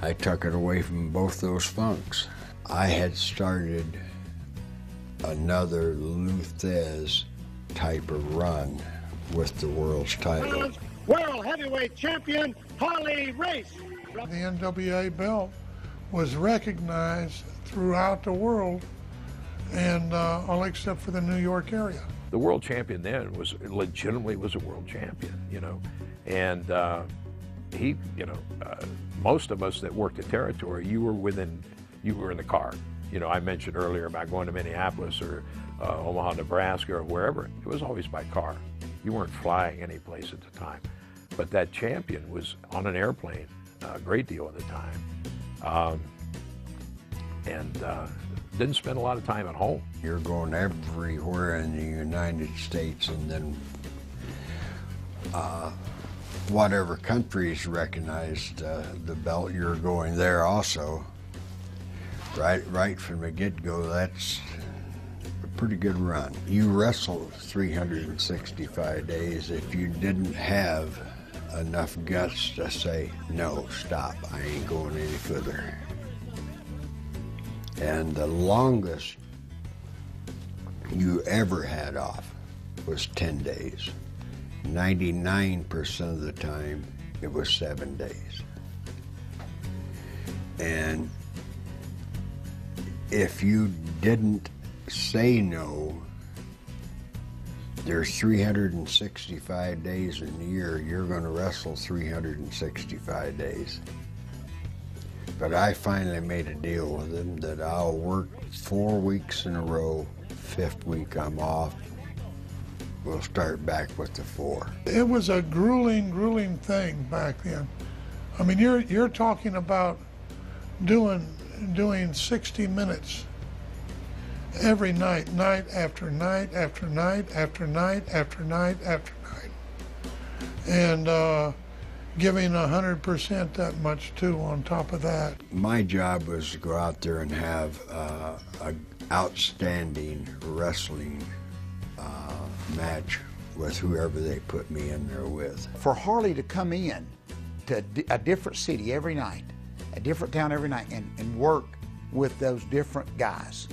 Speaker 6: I took it away from both those Funks. I had started another Luthez type of run with the world's title.
Speaker 5: World Heavyweight Champion, Harley Race.
Speaker 7: The NWA belt was recognized throughout the world, and all except for the New York area.
Speaker 8: The world champion then was legitimately a world champion, and he, most of us that worked at Territory, you were in the car. I mentioned earlier about going to Minneapolis or Omaha, Nebraska, or wherever. It was always by car. You weren't flying any place at the time. But that champion was on an airplane a great deal of the time, and didn't spend a lot of time at home.
Speaker 6: You're going everywhere in the United States, and then whatever countries recognized the belt, you're going there also. Right from the get-go, that's a pretty good run. You wrestled 365 days. If you didn't have enough guts to say, no, stop, I ain't going any further. And the longest you ever had off was 10 days. 99% of the time, it was 7 days. And if you didn't say no, there's 365 days in the year. You're going to wrestle 365 days. But I finally made a deal with him that I'll work 4 weeks in a row. 5th week I'm off. We'll start back with the 4.
Speaker 7: It was a grueling thing back then. I mean, you're talking about doing doing 60 minutes every night, night after night after night after night after night after night, and giving 100% that much too on top of that.
Speaker 6: My job was to go out there and have an outstanding wrestling match with whoever they put me in there with.
Speaker 10: For Harley to come in to a different city every night, a different town every night, and work with those different guys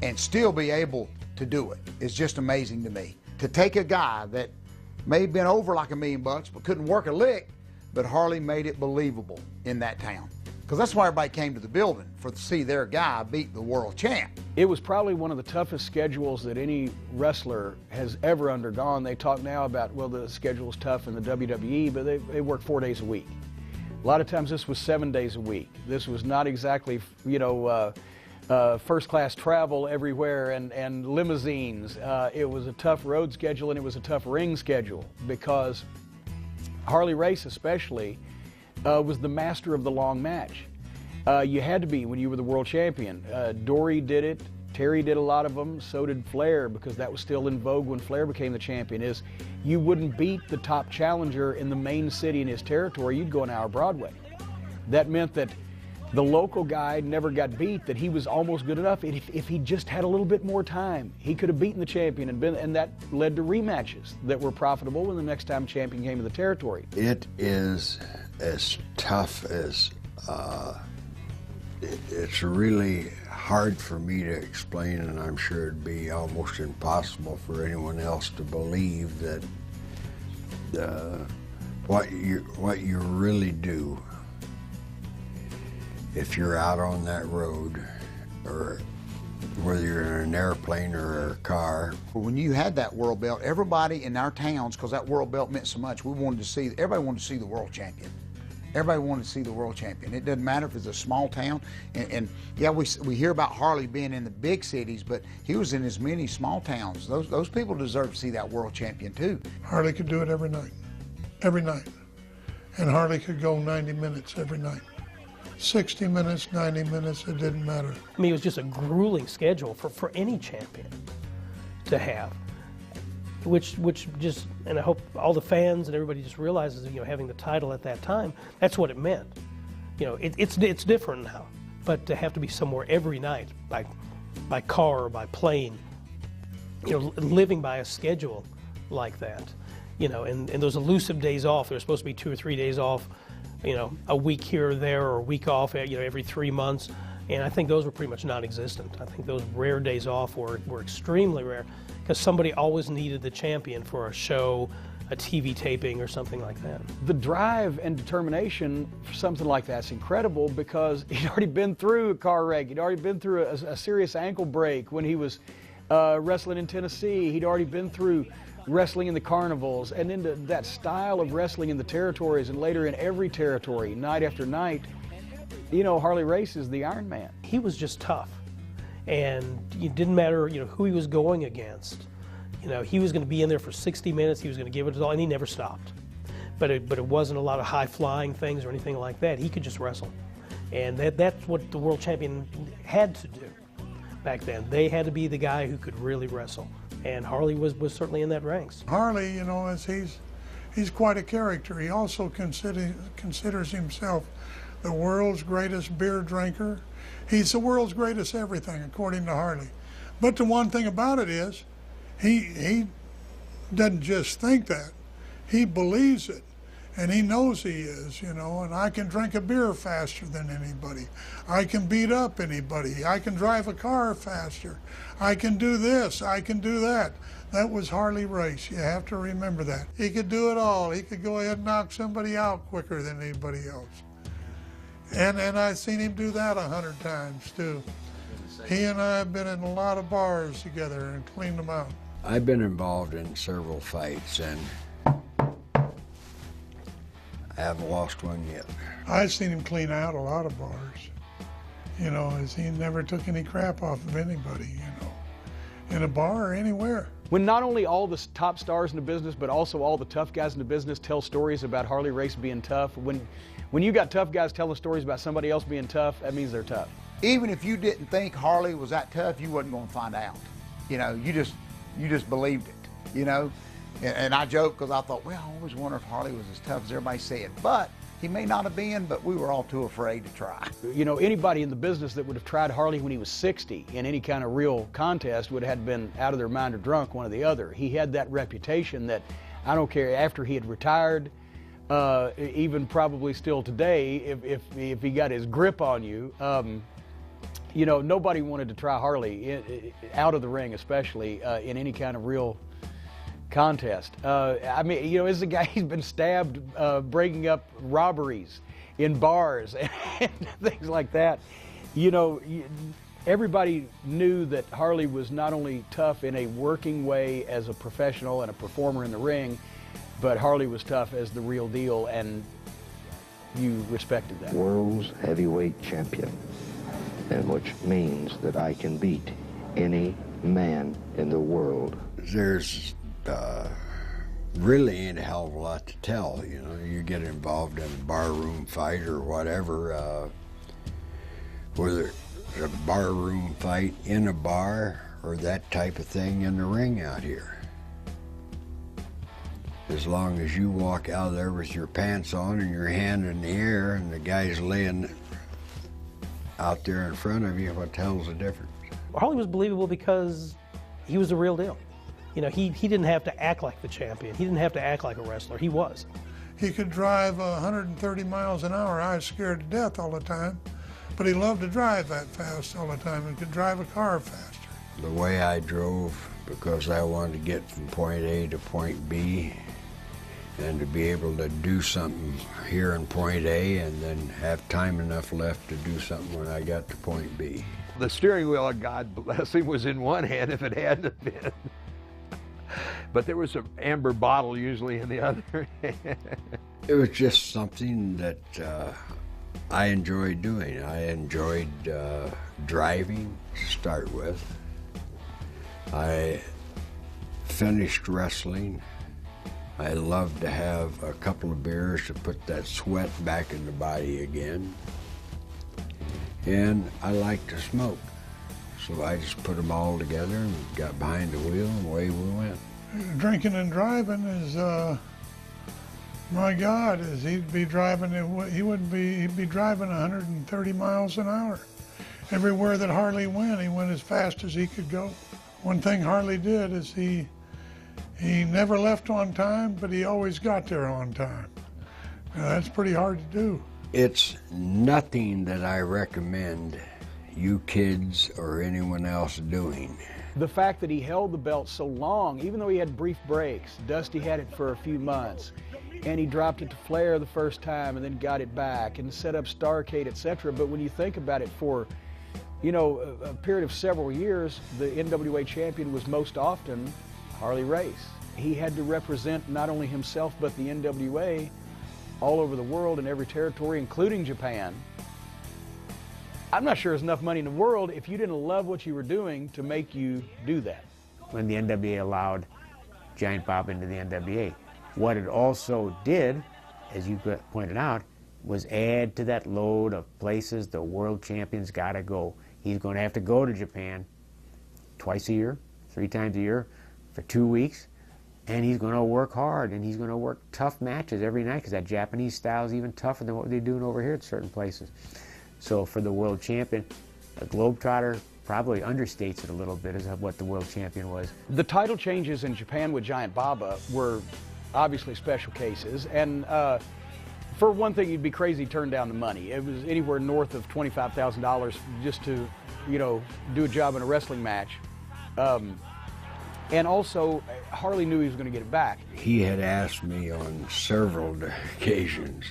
Speaker 10: and still be able to do it is just amazing to me. To take a guy that may have been over like $1 million but couldn't work a lick, but Harley made it believable in that town. Because that's why everybody came to the building, to see their guy beat the world champ.
Speaker 1: It was probably one of the toughest schedules that any wrestler has ever undergone. They talk now about, well, the schedule's tough in the WWE, but they work 4 days a week. A lot of times this was 7 days a week. This was not exactly, first-class travel everywhere and limousines. It was a tough road schedule, and it was a tough ring schedule because Harley Race especially was the master of the long match. You had to be when you were the world champion. Dory did it, Terry did a lot of them, so did Flair, because that was still in vogue when Flair became the champion, is you wouldn't beat the top challenger in the main city in his territory, you'd go an hour Broadway. That meant that the local guy never got beat, that he was almost good enough. If he just had a little bit more time, he could have beaten the champion, and that led to rematches that were profitable when the next time champion came to the territory.
Speaker 6: It is as tough as, it's really hard for me to explain, and I'm sure it'd be almost impossible for anyone else to believe that what you really do if you're out on that road, or whether you're in an airplane or a car.
Speaker 10: When you had that world belt, everybody in our towns, because that world belt meant so much, everybody wanted to see the world champion. Everybody wanted to see the world champion. It doesn't matter if it's a small town, and yeah, we hear about Harley being in the big cities, but he was in as many small towns. Those people deserve to see that world champion too.
Speaker 7: Harley could do it every night, and Harley could go 90 minutes every night. 60 minutes, 90 minutes, it didn't matter.
Speaker 13: I mean, it was just a grueling schedule for any champion to have, which just, and I hope all the fans and everybody just realizes, having the title at that time, that's what it meant. It's different now, but to have to be somewhere every night by car or by plane, living by a schedule like that, and those elusive days off, there's supposed to be 2 or 3 days off, a week here or there, or a week off, every 3 months. And I think those were pretty much non-existent. I think those rare days off were extremely rare, because somebody always needed the champion for a show, a TV taping, or something like that.
Speaker 1: The drive and determination for something like that's incredible, because he'd already been through a car wreck. He'd already been through a serious ankle break when he was wrestling in Tennessee. He'd already been through wrestling in the carnivals, and into that style of wrestling in the territories, and later in every territory, night after night. Harley Race is the Iron Man.
Speaker 13: He was just tough, and it didn't matter, who he was going against. He was going to be in there for 60 minutes. He was going to give it his all, and he never stopped. But it wasn't a lot of high-flying things or anything like that. He could just wrestle, and that's what the world champion had to do back then. They had to be the guy who could really wrestle. And Harley was certainly in that ranks.
Speaker 7: Harley, as he's quite a character. He also considers himself the world's greatest beer drinker. He's the world's greatest everything, according to Harley. But the one thing about it is, he doesn't just think that. He believes it. And he knows he is, and I can drink a beer faster than anybody. I can beat up anybody. I can drive a car faster. I can do this. I can do that. That was Harley Race. You have to remember that. He could do it all. He could go ahead and knock somebody out quicker than anybody else. And I've seen him do that 100 times, too. He and I have been in a lot of bars together and cleaned them out.
Speaker 6: I've been involved in several fights, and I haven't lost one yet.
Speaker 7: I've seen him clean out a lot of bars. As he never took any crap off of anybody, in a bar or anywhere.
Speaker 1: When not only all the top stars in the business, but also all the tough guys in the business tell stories about Harley Race being tough, when you got tough guys telling stories about somebody else being tough, that means they're tough.
Speaker 10: even if you didn't think Harley was that tough, you wasn't going to find out. You know, you just believed it, you know. And I joke because I thought, well, I always wonder if Harley was as tough as everybody said. But he may not have been, but we were all too afraid to try.
Speaker 1: You know, anybody in the business that would have tried Harley when he was 60 in any kind of real contest would have been out of their mind or drunk, one or the other. He had that reputation that, I don't care, after he had retired, even probably still today, if he got his grip on you, you know, nobody wanted to try Harley, out of the ring especially, in any kind of real contest. I mean, you know, as a guy, he's been stabbed breaking up robberies in bars and things like that. You know, everybody knew that Harley was not only tough in a working way as a professional and a performer in the ring, but Harley was tough as the real deal, and you respected that.
Speaker 15: World's heavyweight champion, and which means that I can beat any man in the world.
Speaker 6: There's really ain't a hell of a lot to tell. You know, you get involved in a barroom fight or whatever, whether it's a barroom fight in a bar or that type of thing in the ring out here. As long as you walk out of there with your pants on and your hand in the air and the guy's laying out there in front of you, what the hell's the difference?
Speaker 13: Harley was believable because he was the real deal. You know, he didn't have to act like the champion. He didn't have to act like a wrestler. He was.
Speaker 7: He could drive 130 miles an hour. I was scared to death all the time, but he loved to drive that fast all the time and could drive a car faster.
Speaker 6: The way I drove, because I wanted to get from point A to point B, and to be able to do something here in point A and then have time enough left to do something when I got to point B.
Speaker 8: The steering wheel, God bless him, was in one hand if it hadn't have been. But there was an amber bottle usually in the other hand.
Speaker 6: It was just something that I enjoyed doing. I enjoyed driving to start with. I finished wrestling. I loved to have a couple of beers to put that sweat back in the body again. And I like to smoke. So I just put them all together and got behind the wheel and away we went.
Speaker 7: Drinking and driving is, my God, he'd be driving 130 miles an hour. Everywhere that Harley went, he went as fast as he could go. One thing Harley did is he never left on time, but he always got there on time. Now, that's pretty hard to do.
Speaker 6: It's nothing that I recommend you kids or anyone else doing.
Speaker 1: The fact that he held the belt so long, even though he had brief breaks, Dusty had it for a few months, and he dropped it to Flair the first time and then got it back and set up Starrcade, etc. But when you think about it, for, you know, a period of several years, the NWA champion was most often Harley Race. He had to represent not only himself but the NWA all over the world in every territory, including Japan. I'm not sure there's enough money in the world if you didn't love what you were doing to make you do that.
Speaker 12: When the NWA allowed Giant Bob into the NWA, what it also did, as you pointed out, was add to that load of places the world champion's got to go. He's going to have to go to Japan twice a year, 3 times a year, for 2 weeks, and he's going to work hard, and he's going to work tough matches every night, because that Japanese style is even tougher than what they're doing over here at certain places. So for the world champion, a Globetrotter probably understates it a little bit as what the world champion was.
Speaker 1: The title changes in Japan with Giant Baba were obviously special cases, and for one thing, you'd be crazy to turn down the money. It was anywhere north of $25,000 just to, you know, do a job in a wrestling match. And also, Harley knew he was going to get it back.
Speaker 6: He had asked me on several occasions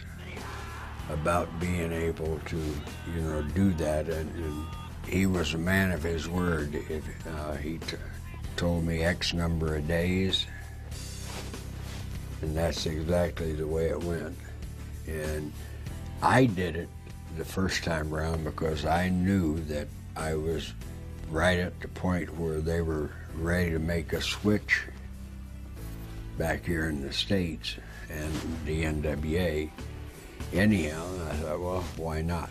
Speaker 6: about being able to, you know, do that, and he was a man of his word. If he told me X number of days, and that's exactly the way it went. And I did it the first time around because I knew that I was right at the point where they were ready to make a switch back here in the States and the NWA. Anyhow, I thought, well, why not?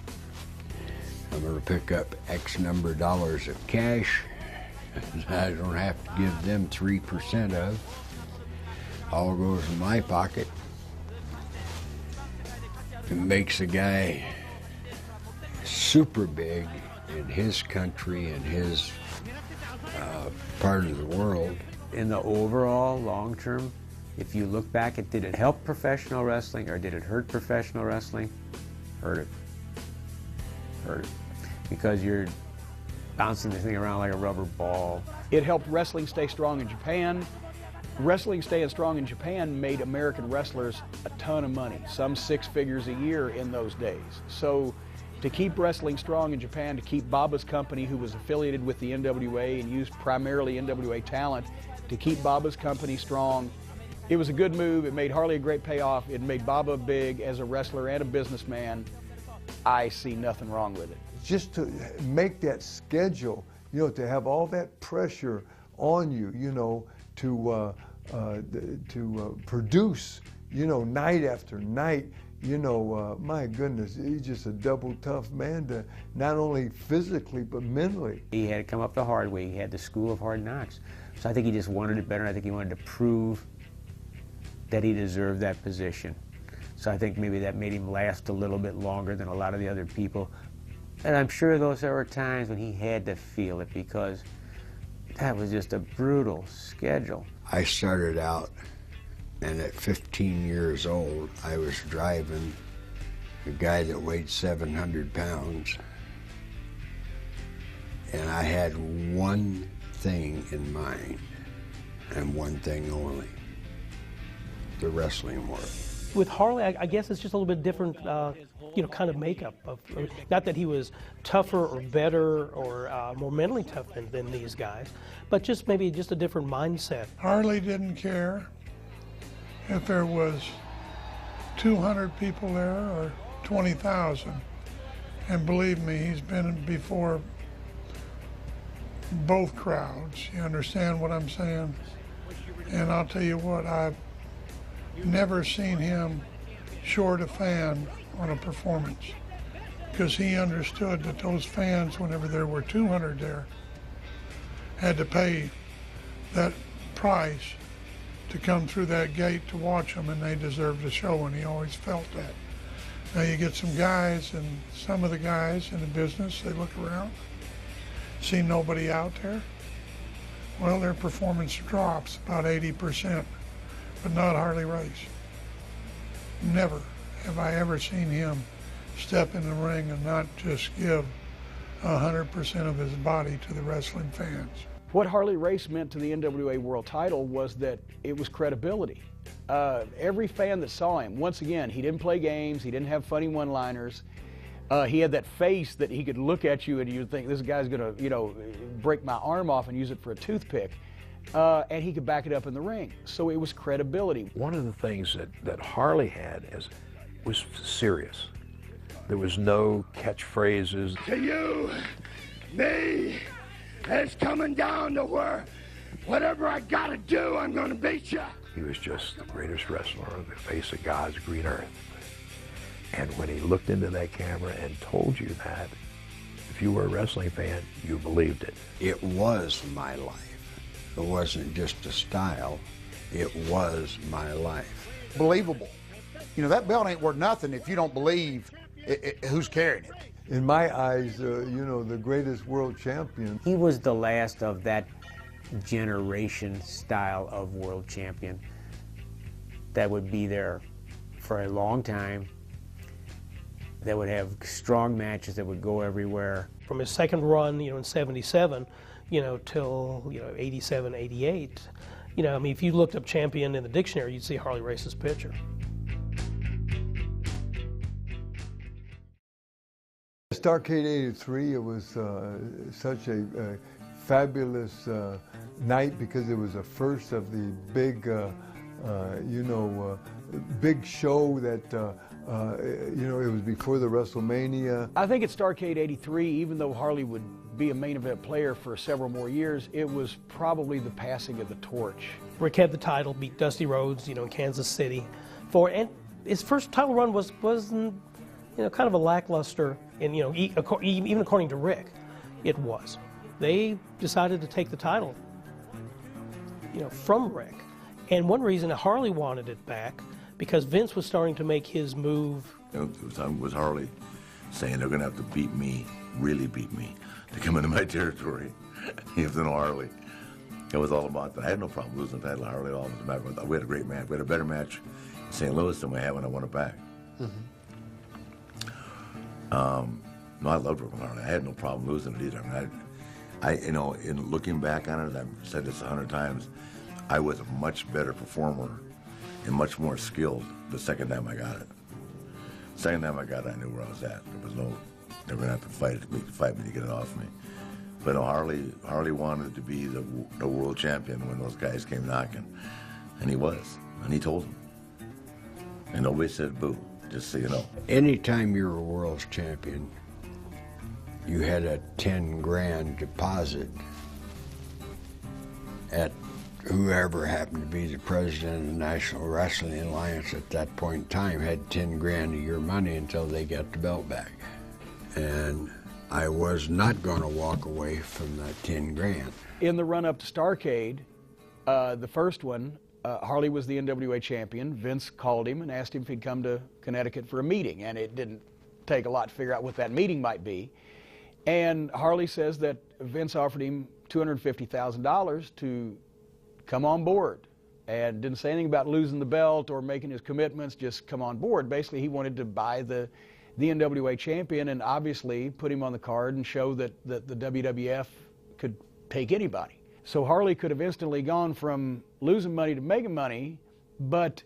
Speaker 6: I'm going to pick up X number of dollars of cash. I don't have to give them 3% of. All goes in my pocket. It makes a guy super big in his country and his part of the world.
Speaker 12: In the overall, long term, if you look back at did it help professional wrestling or did it hurt professional wrestling? Hurt it. Hurt it. Because you're bouncing the thing around like a rubber ball.
Speaker 1: It helped wrestling stay strong in Japan. Wrestling staying strong in Japan made American wrestlers a ton of money, some 6 figures a year in those days. So to keep wrestling strong in Japan, to keep Baba's company, who was affiliated with the NWA and used primarily NWA talent, to keep Baba's company strong, it was a good move. It made Harley a great payoff. It made Baba big as a wrestler and a businessman. I see nothing wrong with it.
Speaker 11: Just to make that schedule, you know, to have all that pressure on you, you know, to produce, you know, night after night, you know, my goodness, he's just a double tough man, to not only physically but mentally.
Speaker 12: He had to come up the hard way. He had the school of hard knocks. So I think he just wanted it better. I think he wanted to prove that he deserved that position. So I think maybe that made him last a little bit longer than a lot of the other people. And I'm sure there were times when he had to feel it, because that was just a brutal schedule.
Speaker 6: I started out, and at 15 years old, I was driving a guy that weighed 700 pounds. And I had one thing in mind, and one thing only: the wrestling world.
Speaker 13: With Harley, I guess it's just a little bit different, you know, kind of makeup. Not that he was tougher or better or more mentally tough than these guys, but just maybe just a different mindset.
Speaker 7: Harley didn't care if there was 200 people there or 20,000. And believe me, he's been before both crowds. You understand what I'm saying? And I'll tell you what, I've never seen him short a fan on a performance, because he understood that those fans, whenever there were 200 there, had to pay that price to come through that gate to watch them, and they deserved a show, and he always felt that. Now you get some guys, and some of the guys in the business, they look around, see nobody out there. Well, their performance drops about 80%. But not Harley Race. Never have I ever seen him step in the ring and not just give 100% of his body to the wrestling fans.
Speaker 1: What Harley Race meant to the NWA World Title was that it was credibility. Every fan that saw him, once again, he didn't play games, he didn't have funny one-liners. He had that face that he could look at you and you'd think, this guy's gonna, you know, break my arm off and use it for a toothpick. And he could back it up in the ring. So it was credibility.
Speaker 8: One of the things that Harley had was serious. There was no catchphrases.
Speaker 3: To you, me, it's coming down to where whatever I gotta do, I'm gonna beat you.
Speaker 8: He was just the greatest wrestler on the face of God's green earth. And when he looked into that camera and told you that, if you were a wrestling fan, you believed it.
Speaker 6: It was my life. It wasn't just a style, it was my life.
Speaker 10: Believable. You know, that belt ain't worth nothing if you don't believe who's carrying it.
Speaker 11: In my eyes, you know, the greatest world champion.
Speaker 12: He was the last of that generation style of world champion that would be there for a long time, that would have strong matches that would go everywhere.
Speaker 13: From his second run, you know, in '77, you know, till, you know, '87, '88, you know, I mean, if you looked up champion in the dictionary, you'd see Harley Race's picture.
Speaker 11: Starrcade '83, it was such a fabulous night, because it was the first of the big, you know, big show that, you know, it was before the WrestleMania.
Speaker 1: I think at Starrcade '83, even though Harley would be a main event player for several more years, it was probably the passing of the torch.
Speaker 13: Rick had the title, beat Dusty Rhodes, you know, in Kansas City. And his first title run wasn't kind of a lackluster, and even according to Rick, it was. They decided to take the title, from Rick. And one reason that Harley wanted it back, because Vince was starting to make his move.
Speaker 16: It was Harley saying they're going to have to beat me, really beat me, to come into my territory. You have to know Harley. It was all about that. I had no problem losing the title to Harley at all. As a matter of fact, we had a great match. We had a better match in St. Louis than we had when I won it back. No, I loved working with Harley. I had no problem losing it either. I mean, in looking back on it, I've said this 100 times, I was a much better performer and much more skilled the second time I got it. Second time I got it, I knew where I was at. There was no, they were going to have to fight me to get it off me. But no, Harley wanted to be the world champion when those guys came knocking. And he was. And he told them. And nobody said boo, just so you know.
Speaker 6: Anytime you were a world's champion, you had a 10 grand deposit at whoever happened to be the president of the National Wrestling Alliance at that point in time had 10 grand of your money until they got the belt back. And I was not going to walk away from that 10 grand.
Speaker 1: In the run-up to Starrcade, the first one, Harley was the NWA champion. Vince called him and asked him if he'd come to Connecticut for a meeting, and it didn't take a lot to figure out what that meeting might be. And Harley says that Vince offered him $250,000 to come on board, and didn't say anything about losing the belt or making his commitments, just come on board. Basically, he wanted to buy the NWA champion and obviously put him on the card and show that the WWF could take anybody. So Harley could have instantly gone from losing money to making money, but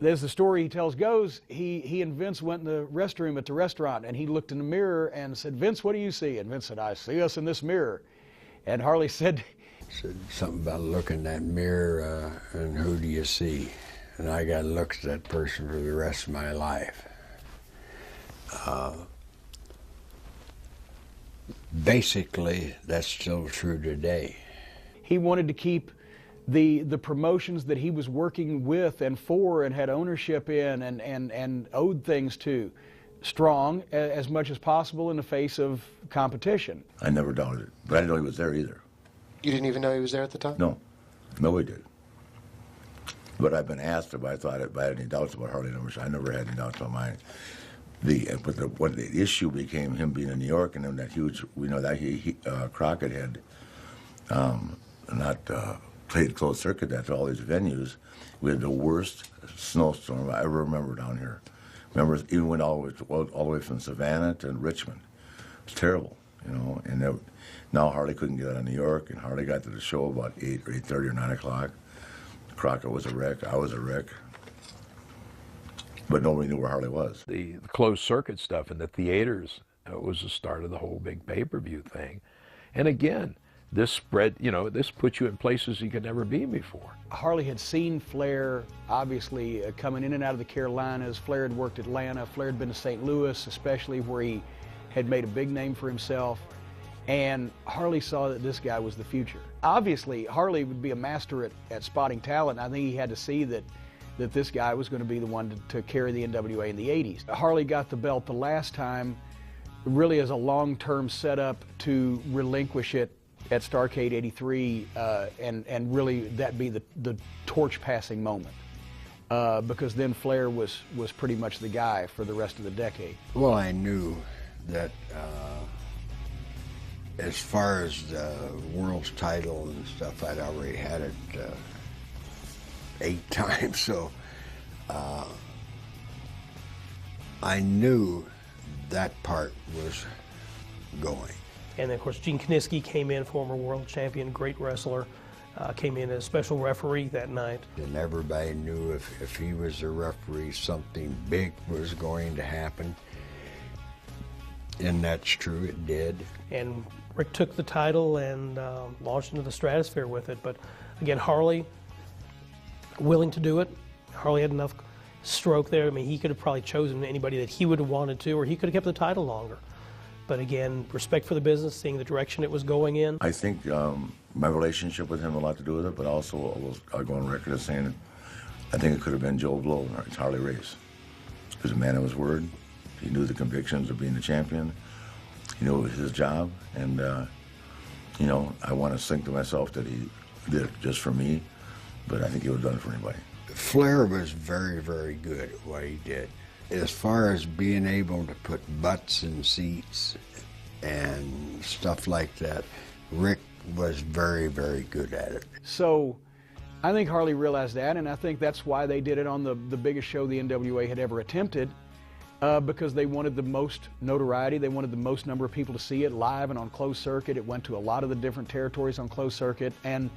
Speaker 1: as the story he tells goes, he and Vince went in the restroom at the restaurant, and he looked in the mirror and said, "Vince, what do you see?" And Vince said, "I see us in this mirror." And Harley said
Speaker 6: something about looking in that mirror and who do you see? And I got to look at that person for the rest of my life. Basically, that's still true today.
Speaker 1: He wanted to keep the promotions that he was working with and for and had ownership in and owed things to strong as much as possible in the face of competition.
Speaker 16: I never doubted it, but I didn't know he was there either.
Speaker 17: You didn't even know he was there at the time?
Speaker 16: No, nobody did. But I've been asked if I thought if I had any doubts about Harley. I never had any doubts in my mind. What the issue became him being in New York and then that huge, we know that Crockett had not played closed circuit after all these venues. We had the worst snowstorm I ever remember down here. Remember, it even went all the way from Savannah to Richmond. It was terrible, and now Harley couldn't get out of New York, and Harley got to the show about 8 or 8:30 or 9 o'clock. Crockett was a wreck. I was a wreck. But nobody knew where Harley was.
Speaker 8: The closed circuit stuff in the theaters was the start of the whole big pay-per-view thing. And again, this spread, this puts you in places you could never be before.
Speaker 1: Harley had seen Flair, obviously, coming in and out of the Carolinas. Flair had worked Atlanta. Flair had been to St. Louis, especially where he had made a big name for himself. And Harley saw that this guy was the future. Obviously, Harley would be a master at spotting talent. I think he had to see that this guy was going to be the one to carry the NWA in the 80s. Harley got the belt the last time really as a long-term setup to relinquish it at Starrcade 83 and really that be the torch-passing moment. Because then Flair was pretty much the guy for the rest of the decade.
Speaker 6: Well, I knew that as far as the world's title and stuff, I'd already had it 8 times, so I knew that part was going.
Speaker 13: And of course, Gene Kiniski came in, former world champion, great wrestler, came in as special referee that night.
Speaker 6: And everybody knew if he was a referee, something big was going to happen. And that's true, it did.
Speaker 13: And Rick took the title and launched into the stratosphere with it. But again, Harley, willing to do it. Harley had enough stroke there. I mean, he could have probably chosen anybody that he would have wanted to, or he could have kept the title longer. But again, respect for the business, seeing the direction it was going in.
Speaker 16: I think my relationship with him had a lot to do with it, but also I'll go on record as saying I think it could have been Joe Blow or Harley Race. was a man of his word. He knew the convictions of being a champion. He knew it was his job, and you know, I want to think to myself that he did it just for me, but I think he would have done it for anybody.
Speaker 6: Flair was very, very good at what he did. As far as being able to put butts in seats and stuff like that, Rick was very, very good at it.
Speaker 1: So I think Harley realized that, and I think that's why they did it on the biggest show the NWA had ever attempted, because they wanted the most notoriety. They wanted the most number of people to see it live and on closed circuit. It went to a lot of the different territories on closed circuit, and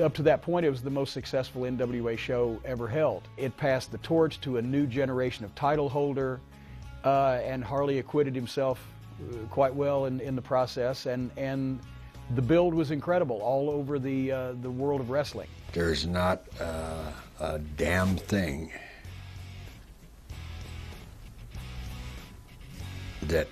Speaker 1: up to that point, it was the most successful NWA show ever held. It passed the torch to a new generation of title holder, and Harley acquitted himself quite well in the process, and the build was incredible all over the world of wrestling.
Speaker 6: There's not a damn thing that,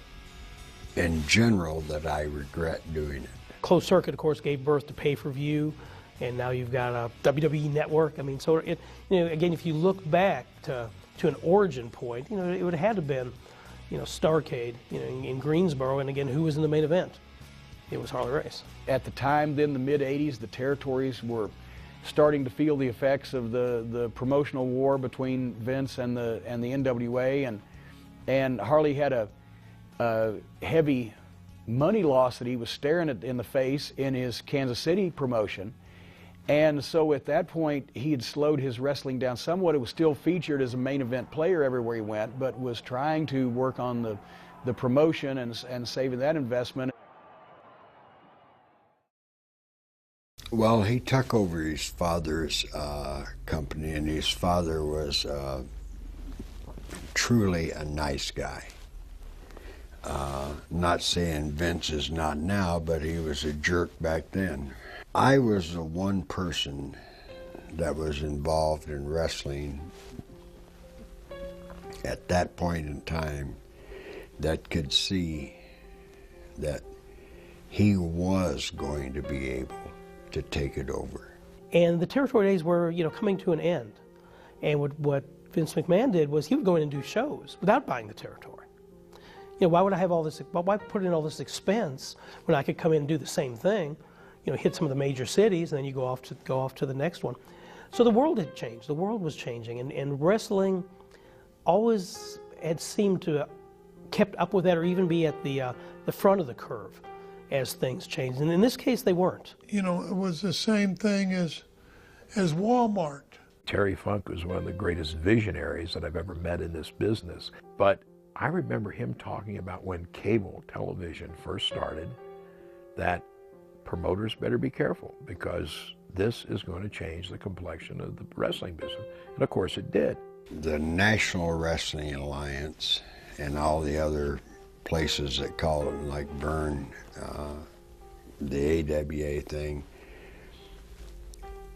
Speaker 6: in general, that I regret doing it.
Speaker 13: Closed circuit, of course, gave birth to pay-per-view, and now you've got a WWE network. I mean, so it, you know, again, if you look back to an origin point, you know, it would have had to have been, you know, Starrcade, you know, in Greensboro, and again, who was in the main event? It was Harley Race.
Speaker 1: At the time, then the mid-'80s, the territories were starting to feel the effects of the promotional war between Vince and the NWA, and Harley had a heavy money loss that he was staring at in the face in his Kansas City promotion. And so at that point, he had slowed his wrestling down somewhat. It was still featured as a main event player everywhere he went, but was trying to work on the promotion and saving that investment.
Speaker 6: Well, he took over his father's company, and his father was truly a nice guy. Not saying Vince is not now, but he was a jerk back then. I was the one person that was involved in wrestling at that point in time that could see that he was going to be able to take it over.
Speaker 13: And the territory days were, you know, coming to an end. And what Vince McMahon did was he would go in and do shows without buying the territory. You know, why would I have all this, why put in all this expense when I could come in and do the same thing? You know, hit some of the major cities, and then you go off to the next one. So the world had changed. The world was changing, and wrestling always had seemed to kept up with that, or even be at the front of the curve as things changed. And in this case, they weren't.
Speaker 7: You know, it was the same thing as Walmart.
Speaker 8: Terry Funk was one of the greatest visionaries that I've ever met in this business. But I remember him talking about when cable television first started, that promoters better be careful, because this is going to change the complexion of the wrestling business. And of course it did.
Speaker 6: The National Wrestling Alliance and all the other places that call it, like Vern, the AWA thing,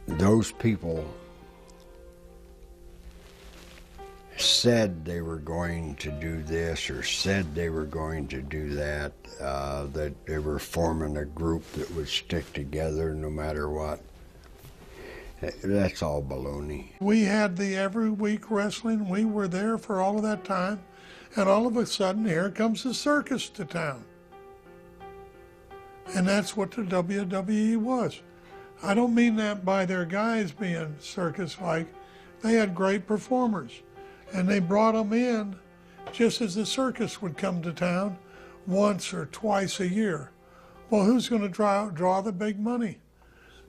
Speaker 6: those people said they were going to do this or said they were going to do that, that they were forming a group that would stick together no matter what. That's all baloney.
Speaker 7: We had the every week wrestling. We were there for all of that time, and all of a sudden here comes the circus to town. And that's what the WWE was. I don't mean that by their guys being circus-like. They had great performers. And they brought them in just as the circus would come to town once or twice a year. Well, who's going to draw the big money?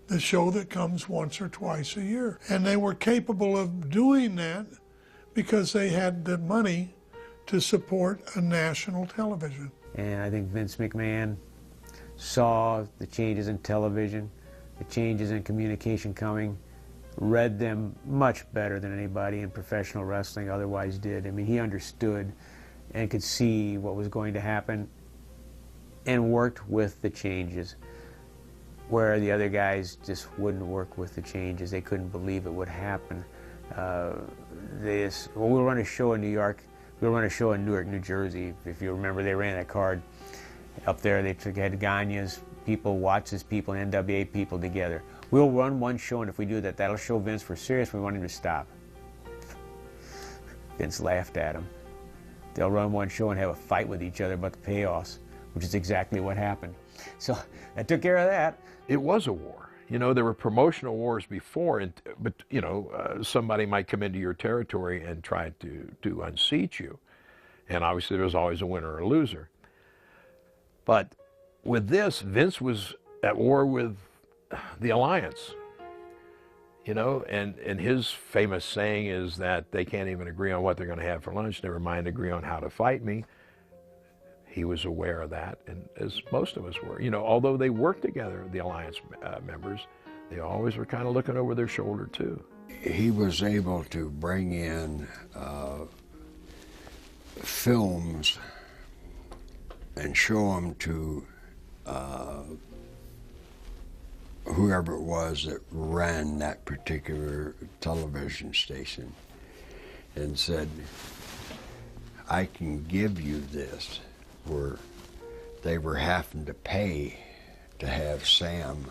Speaker 7: The show that comes once or twice a year. And they were capable of doing that because they had the money to support a national television.
Speaker 12: And I think Vince McMahon saw the changes in television, the changes in communication coming, read them much better than anybody in professional wrestling otherwise did. I mean, he understood and could see what was going to happen and worked with the changes, where the other guys just wouldn't work with the changes. They couldn't believe it would happen. We'll run a show in New York. We'll run a show in Newark, New Jersey. If you remember, they ran that card up there. They had Gagne's people, Watts' people, and NWA people together. We'll run one show, and if we do that, that'll show Vince we're serious. We want him to stop. Vince laughed at him. They'll run one show and have a fight with each other about the payoffs, which is exactly what happened. So I took care of that.
Speaker 8: It was a war. You know, there were promotional wars before, but you know, somebody might come into your territory and try to unseat you. And obviously there was always a winner or a loser. But with this, Vince was at war with the Alliance. You know, and his famous saying is that they can't even agree on what they're going to have for lunch, never mind agree on how to fight me. He was aware of that, and as most of us were. You know, although they worked together, the Alliance members, they always were kind of looking over their shoulder too.
Speaker 6: He was able to bring in films and show them to whoever it was that ran that particular television station, and said, I can give you this, where they were having to pay to have Sam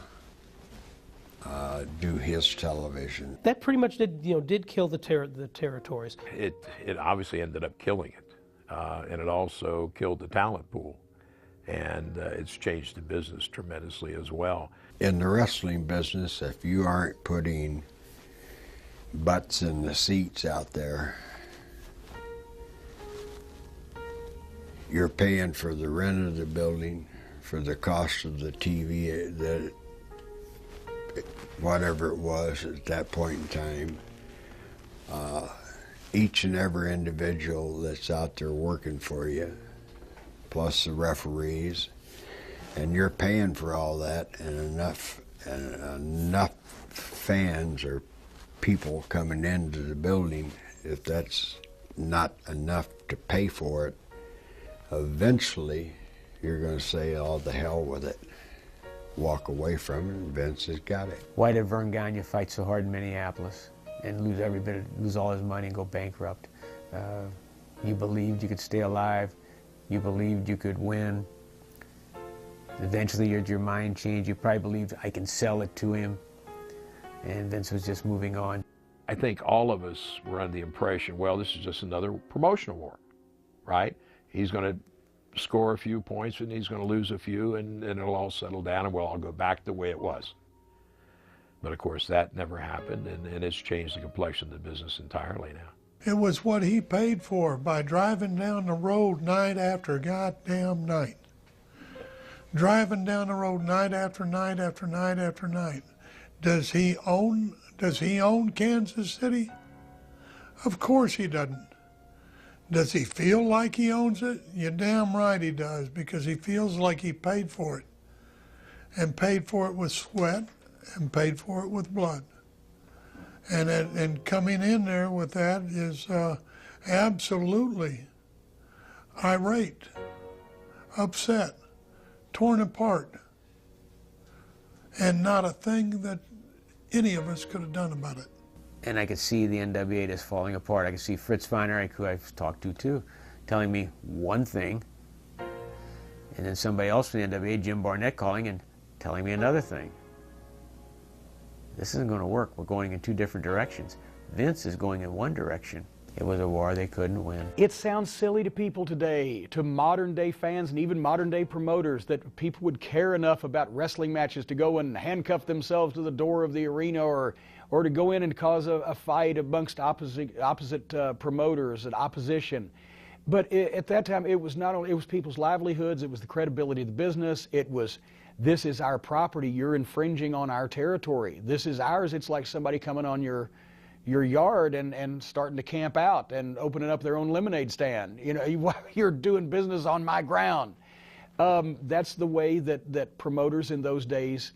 Speaker 6: do his television.
Speaker 13: That pretty much did kill the territories.
Speaker 8: It obviously ended up killing it, and it also killed the talent pool, and it's changed the business tremendously as well.
Speaker 6: In the wrestling business, if you aren't putting butts in the seats out there, you're paying for the rent of the building, for the cost of the TV, whatever it was at that point in time. Each and every individual that's out there working for you, plus the referees, and you're paying for all that, and enough fans or people coming into the building, if that's not enough to pay for it, eventually you're going to say, oh, the hell with it. Walk away from it, and Vince has got it.
Speaker 12: Why did Vern Gagne fight so hard in Minneapolis and lose all his money and go bankrupt? You believed you could stay alive. You believed you could win. Eventually your mind changed. You probably believed, I can sell it to him. And Vince was just moving on.
Speaker 8: I think all of us were under the impression, well, this is just another promotional war, right? He's going to score a few points and he's going to lose a few, and it'll all settle down and we'll all go back the way it was. But of course that never happened, and it's changed the complexion of the business entirely now.
Speaker 7: It was what he paid for by driving down the road night after goddamn night. Driving down the road night after night after night after night. Does he own Kansas City? Of course he doesn't. Does he feel like he owns it? You're damn right he does, because he feels like he paid for it. And paid for it with sweat, and paid for it with blood. And coming in there with that is absolutely irate, upset, torn apart, and not a thing that any of us could have done about it.
Speaker 12: And I could see the NWA just falling apart. I could see Fritz Feinreich, who I've talked to too, telling me one thing, and then somebody else from the NWA, Jim Barnett, calling and telling me another thing. This isn't going to work. We're going in two different directions. Vince is going in one direction. It was a war they couldn't win.
Speaker 1: It sounds silly to people today, to modern day fans and even modern day promoters, that people would care enough about wrestling matches to go and handcuff themselves to the door of the arena, or to go in and cause a fight amongst opposite promoters and opposition. But at that time, it was not only, it was people's livelihoods, it was the credibility of the business, it was, this is our property, you're infringing on our territory. This is ours. It's like somebody coming on your yard and starting to camp out and opening up their own lemonade stand. You know, you're doing business on my ground. That's the way that promoters in those days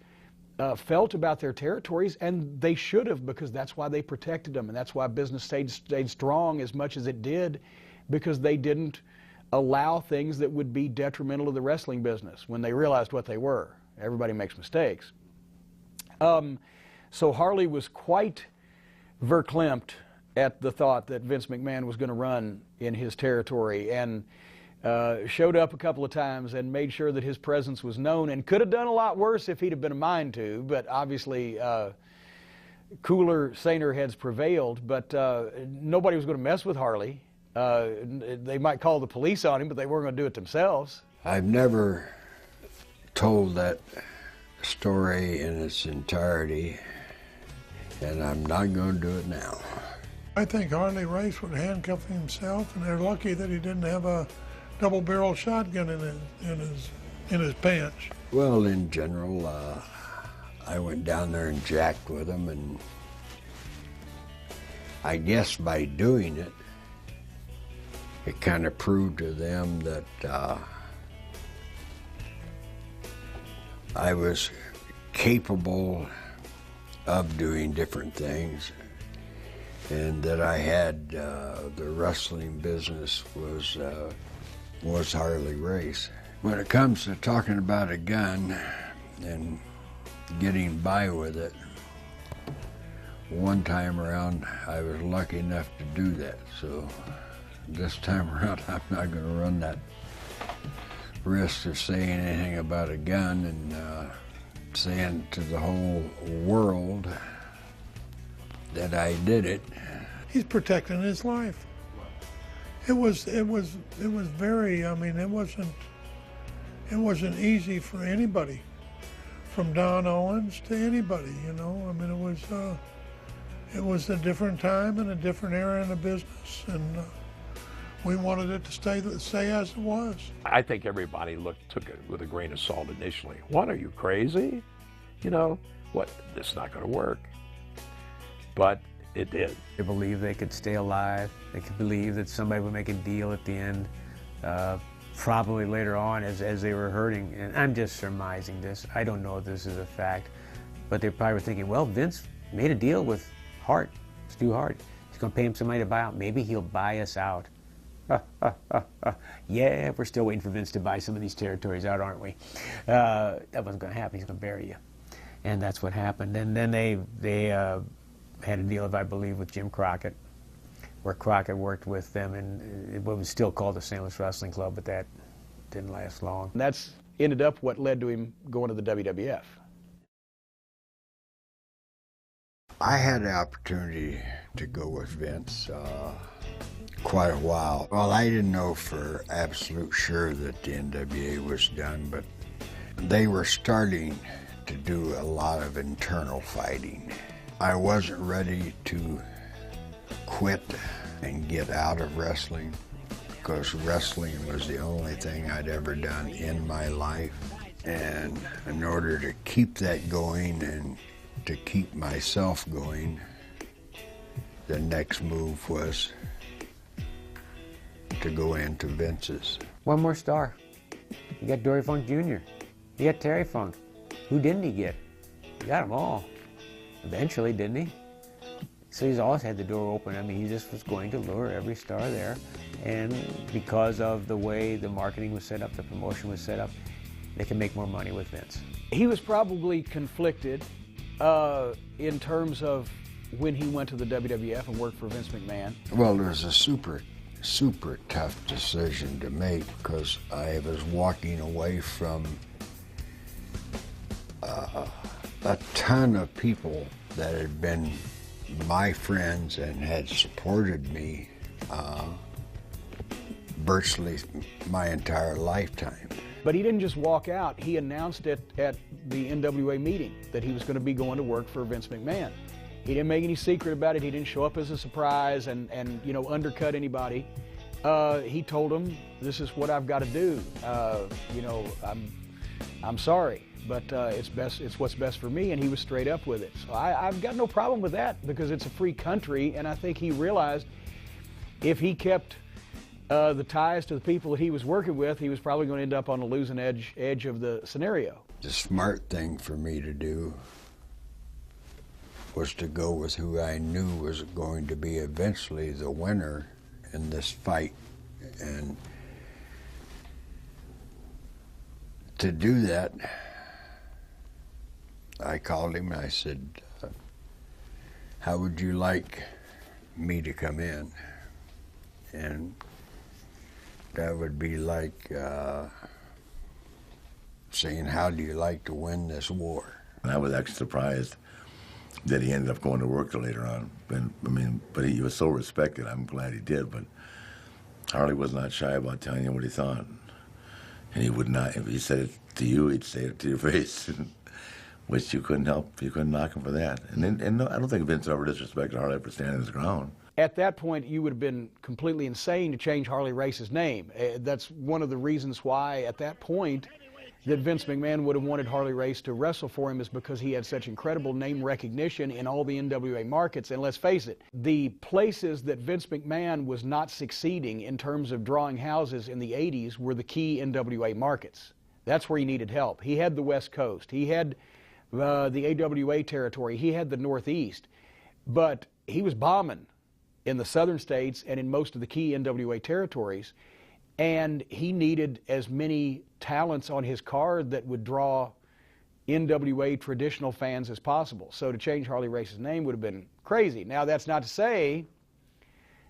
Speaker 1: felt about their territories, and they should have, because that's why they protected them, and that's why business stayed strong as much as it did, because they didn't allow things that would be detrimental to the wrestling business when they realized what they were. Everybody makes mistakes. So Harley was quite verklempt at the thought that Vince McMahon was going to run in his territory, and showed up a couple of times and made sure that his presence was known, and could have done a lot worse if he'd have been a mind to, but obviously cooler, saner heads prevailed, but nobody was going to mess with Harley. They might call the police on him, but they weren't going to do it themselves.
Speaker 6: I've never told that story in its entirety, and I'm not going to do it now.
Speaker 7: I think Harley Race would handcuff himself, and they're lucky that he didn't have a double-barrel shotgun in his pants.
Speaker 6: Well, in general, I went down there and jacked with them, and I guess by doing it, it kind of proved to them that I was capable of doing different things, and that I had the wrestling business was Harley Race. When it comes to talking about a gun and getting by with it, one time around I was lucky enough to do that, so this time around I'm not going to run that risk of saying anything about a gun and saying to the whole world that I did it.
Speaker 7: He's protecting his life. It was very, I mean, it wasn't easy for anybody, from Don Owens to anybody, you know. I mean, it was a different time and a different era in the business, and we wanted it to stay as it was.
Speaker 8: I think everybody took it with a grain of salt initially. What, are you crazy? You know, what, this is not going to work. But it did.
Speaker 12: They believed they could stay alive. They could believe that somebody would make a deal at the end, probably later on as they were hurting. And I'm just surmising this. I don't know if this is a fact. But they probably were thinking, well, Vince made a deal with Hart, Stu Hart. He's going to pay him some money to buy out. Maybe he'll buy us out. Yeah, we're still waiting for Vince to buy some of these territories out, aren't we? That wasn't going to happen. He's going to bury you. And that's what happened. And then they had a deal, I believe, with Jim Crockett, where Crockett worked with them, and it was still called the St. Louis Wrestling Club, but that didn't last long.
Speaker 1: And that's ended up what led to him going to the WWF.
Speaker 6: I had the opportunity to go with Vince quite a while. Well, I didn't know for absolute sure that the NWA was done, but they were starting to do a lot of internal fighting. I wasn't ready to quit and get out of wrestling, because wrestling was the only thing I'd ever done in my life. And in order to keep that going and to keep myself going, the next move was to go into Vince's.
Speaker 12: One more star. You got Dory Funk Jr. You got Terry Funk. Who didn't he get? He got them all. Eventually, didn't he? So he's always had the door open. I mean, he just was going to lure every star there. And because of the way the marketing was set up, the promotion was set up, they can make more money with Vince.
Speaker 1: He was probably conflicted in terms of when he went to the WWF and worked for Vince McMahon.
Speaker 6: Well, it was a super tough decision to make, because I was walking away from a ton of people that had been my friends and had supported me virtually my entire lifetime.
Speaker 1: But he didn't just walk out. He announced it at the NWA meeting that he was going to be going to work for Vince McMahon. He didn't make any secret about it. He didn't show up as a surprise and you know, undercut anybody. He told him, this is what I've got to do. You know, I'm sorry, but it's what's best for me, and he was straight up with it. So I've got no problem with that, because it's a free country, and I think he realized if he kept the ties to the people that he was working with, he was probably going to end up on the losing edge of the scenario.
Speaker 6: The smart thing for me to do was to go with who I knew was going to be eventually the winner in this fight. And to do that, I called him and I said, how would you like me to come in? And that would be like saying, how do you like to win this war?
Speaker 16: And I was actually surprised that he ended up going to work later on. And, I mean, but he was so respected. I'm glad he did. But Harley was not shy about telling you what he thought. And he would not, if he said it to you, he'd say it to your face, which you couldn't help. You couldn't knock him for that. And no, I don't think Vince ever disrespected Harley for standing his ground.
Speaker 1: At that point, you would have been completely insane to change Harley Race's name. That's one of the reasons why, at that point, that Vince McMahon would have wanted Harley Race to wrestle for him, is because he had such incredible name recognition in all the NWA markets. And let's face it, the places that Vince McMahon was not succeeding in terms of drawing houses in the 80s were the key NWA markets. That's where he needed help. He had the West Coast. He had the AWA territory. He had the Northeast. But he was bombing in the southern states and in most of the key NWA territories, and he needed as many talents on his card that would draw NWA traditional fans as possible. So to change Harley Race's name would have been crazy. Now, that's not to say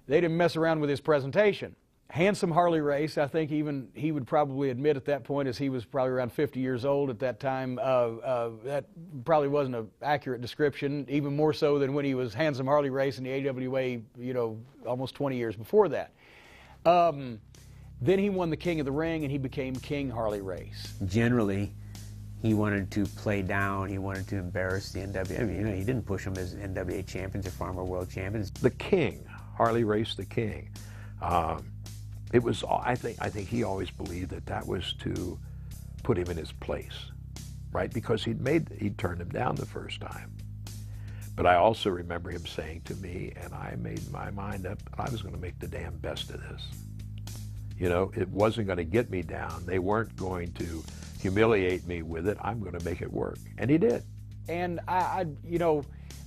Speaker 1: they didn't mess around with his presentation. Handsome Harley Race, I think even he would probably admit at that point, as he was probably around 50 years old at that time, that probably wasn't an accurate description, even more so than when he was Handsome Harley Race in the AWA, you know, almost 20 years before that. Then he won the King of the Ring, and he became King Harley Race.
Speaker 12: Generally, he wanted to play down, he wanted to embarrass the NWA. I mean, you know, he didn't push them as NWA champions or former world champions.
Speaker 8: The King, Harley Race the King. It was, I think he always believed that that was to put him in his place, right? Because he'd turned him down the first time. But I also remember him saying to me, and I made my mind up, I was going to make the damn best of this. You know, it wasn't going to get me down. They weren't going to humiliate me with it. I'm going to make it work. And he did.
Speaker 1: And I you know,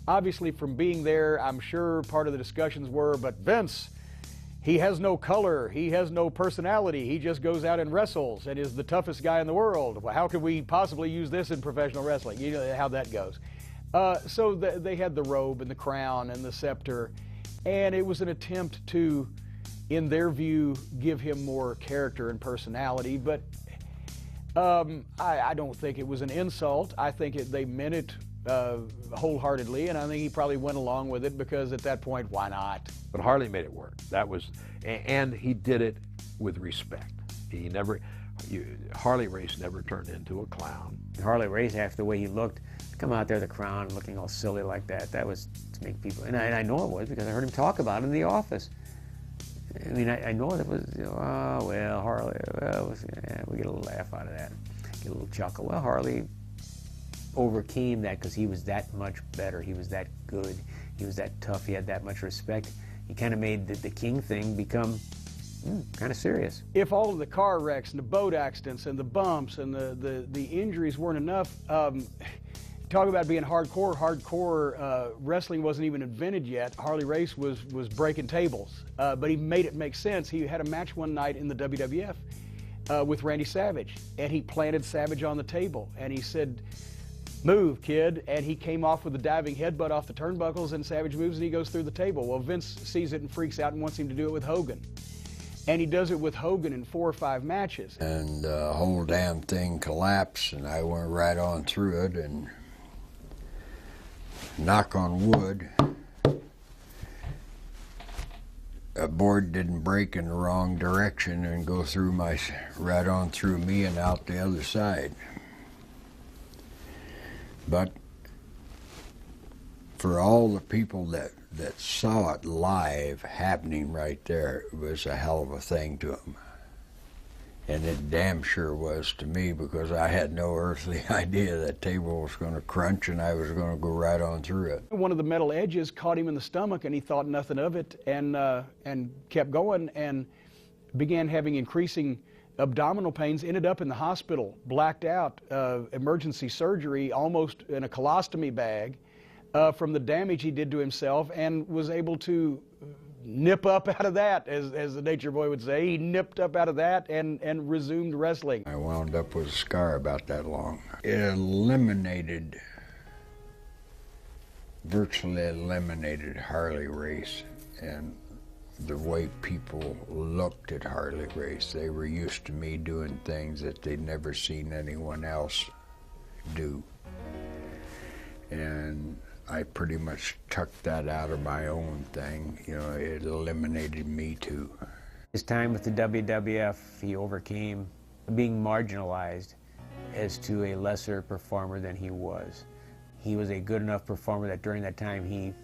Speaker 1: obviously from being there, I'm sure part of the discussions were, but Vince, he has no color, he has no personality, he just goes out and wrestles and is the toughest guy in the world. Well, how could we possibly use this in professional wrestling? You know how that goes. So they had the robe and the crown and the scepter, and it was an attempt to, in their view, give him more character and personality. But I don't think it was an insult. I think they meant it wholeheartedly, and I think he probably went along with it because at that point, why not?
Speaker 8: But Harley made it work. That was, and he did it with respect. He never, Harley Race never turned into a clown.
Speaker 12: Harley Race, after the way he looked, come out there with the crown looking all silly like that was to make people, and I know it was because I heard him talk about it in the office. I mean, I know it was, you know, oh, well, Harley, well, we get a little laugh out of that, get a little chuckle. Well, Harley overcame that because he was that much better. He was that good. He was that tough. He had that much respect. He kind of made the King thing become kind of serious.
Speaker 1: If all of the car wrecks and the boat accidents and the bumps and the injuries weren't enough, talk about being hardcore wrestling wasn't even invented yet. Harley Race was breaking tables, but he made it make sense. He had a match one night in the WWF with Randy Savage, and he planted Savage on the table, and he said, "Move, kid," and he came off with a diving headbutt off the turnbuckles, and Savage moves and he goes through the table. Well, Vince sees it and freaks out and wants him to do it with Hogan. And he does it with Hogan in 4 or 5 matches.
Speaker 6: And the whole damn thing collapsed, and I went right on through it, and knock on wood, a board didn't break in the wrong direction and go through right on through me and out the other side. But for all the people that saw it live happening right there, it was a hell of a thing to them. And it damn sure was to me, because I had no earthly idea that table was going to crunch and I was going to go right on through it.
Speaker 1: One of the metal edges caught him in the stomach, and he thought nothing of it, and kept going and began having increasing abdominal pains, ended up in the hospital, blacked out, emergency surgery, almost in a colostomy bag from the damage he did to himself, and was able to nip up out of that, as the Nature Boy would say. He nipped up out of that and resumed wrestling.
Speaker 6: I wound up with a scar about that long. It eliminated, virtually eliminated Harley Race and the way people looked at Harley Race. They were used to me doing things that they'd never seen anyone else do. And I pretty much tucked that out of my own thing. You know, it eliminated me too.
Speaker 12: His time with the WWF, he overcame being marginalized as to a lesser performer than he was. He was a good enough performer that during that time he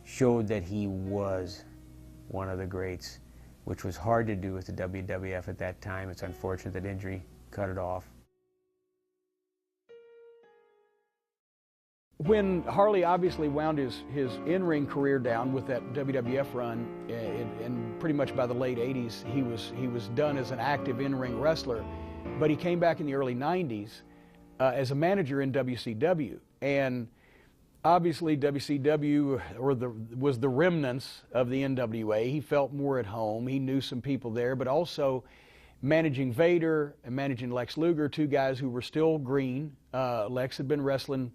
Speaker 12: showed that he was one of the greats, which was hard to do with the WWF at that time. It's unfortunate that injury cut it off.
Speaker 1: When Harley obviously wound his in-ring career down with that WWF run, and pretty much by the late 80s, he was done as an active in-ring wrestler. But he came back in the early 90s as a manager in WCW. And obviously WCW was the remnants of the NWA. He felt more at home. He knew some people there, but also managing Vader and managing Lex Luger, two guys who were still green. Lex had been wrestling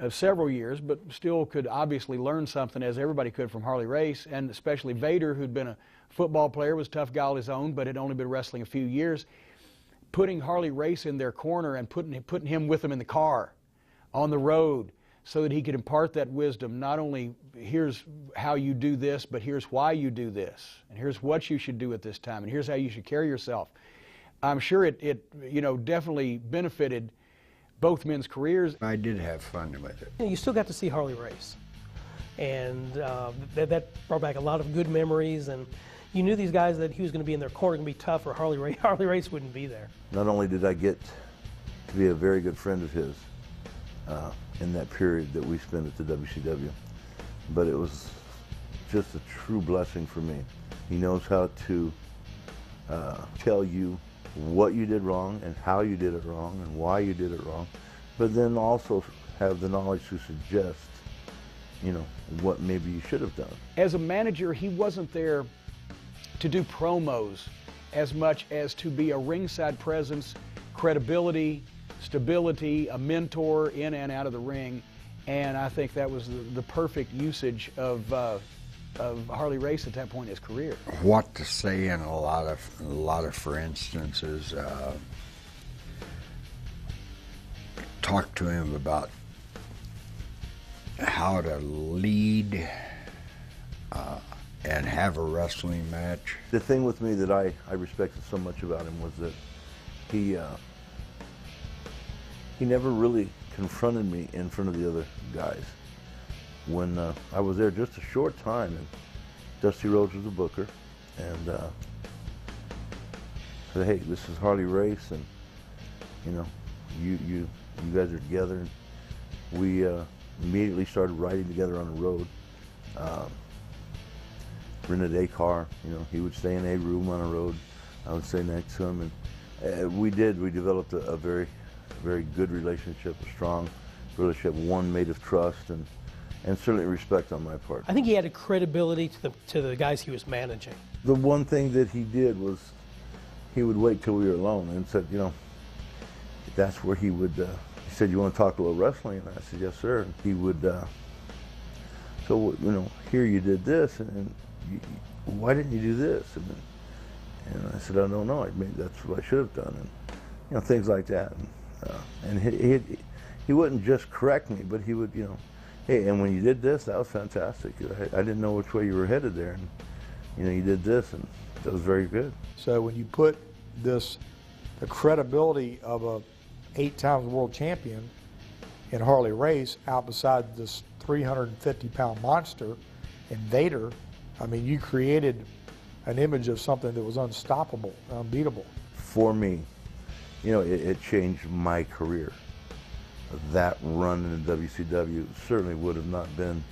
Speaker 1: several years, but still could obviously learn something, as everybody could, from Harley Race, and especially Vader, who'd been a football player, was a tough guy on his own, but had only been wrestling a few years. Putting Harley Race in their corner and putting him with them in the car, on the road, so that he could impart that wisdom, not only here's how you do this, but here's why you do this, and here's what you should do at this time, and here's how you should carry yourself. I'm sure it definitely benefited both men's careers.
Speaker 6: I did have fun with it.
Speaker 13: You still got to see Harley race, and that brought back a lot of good memories, and you knew these guys that he was going to be in their corner, going to be tough, or Harley Race wouldn't be there.
Speaker 9: Not only did I get to be a very good friend of his in that period that we spent at the WCW, but it was just a true blessing for me. He knows how to tell you what you did wrong and how you did it wrong and why you did it wrong, but then also have the knowledge to suggest, what maybe you should have done.
Speaker 1: As a manager, he wasn't there to do promos as much as to be a ringside presence, credibility, stability, a mentor in and out of the ring, and I think that was the perfect usage of Harley Race at that point in his career.
Speaker 6: What to say in a lot of for instances, talk to him about how to lead and have a wrestling match.
Speaker 9: The thing with me that I respected so much about him was that he never really confronted me in front of the other guys. When I was there just a short time, and Dusty Rhodes was the booker, and said, "Hey, this is Harley Race, and you guys are together." And we immediately started riding together on the road. Rented a car. He would stay in a room on the road. I would stay next to him, and we developed a very, very good relationship, a strong relationship, one made of trust and certainly respect on my part.
Speaker 13: I think he had a credibility to the guys he was managing.
Speaker 9: The one thing that he did was he would wait till we were alone and said, that's where he would, he said, "You want to talk a little wrestling?" And I said, "Yes, sir." And he would, "So, here you did this, and why didn't you do this?" And I said, "I don't know. Maybe that's what I should have done." And, things like that. And he wouldn't just correct me, but he would, "Hey, and when you did this, that was fantastic. I didn't know which way you were headed there. And, you did this, and that was very good."
Speaker 18: So when you put the credibility of a 8-time world champion in Harley Race out beside this 350-pound monster in Vader, you created an image of something that was unstoppable, unbeatable.
Speaker 9: For me, it changed my career. That run in the WCW certainly would have not been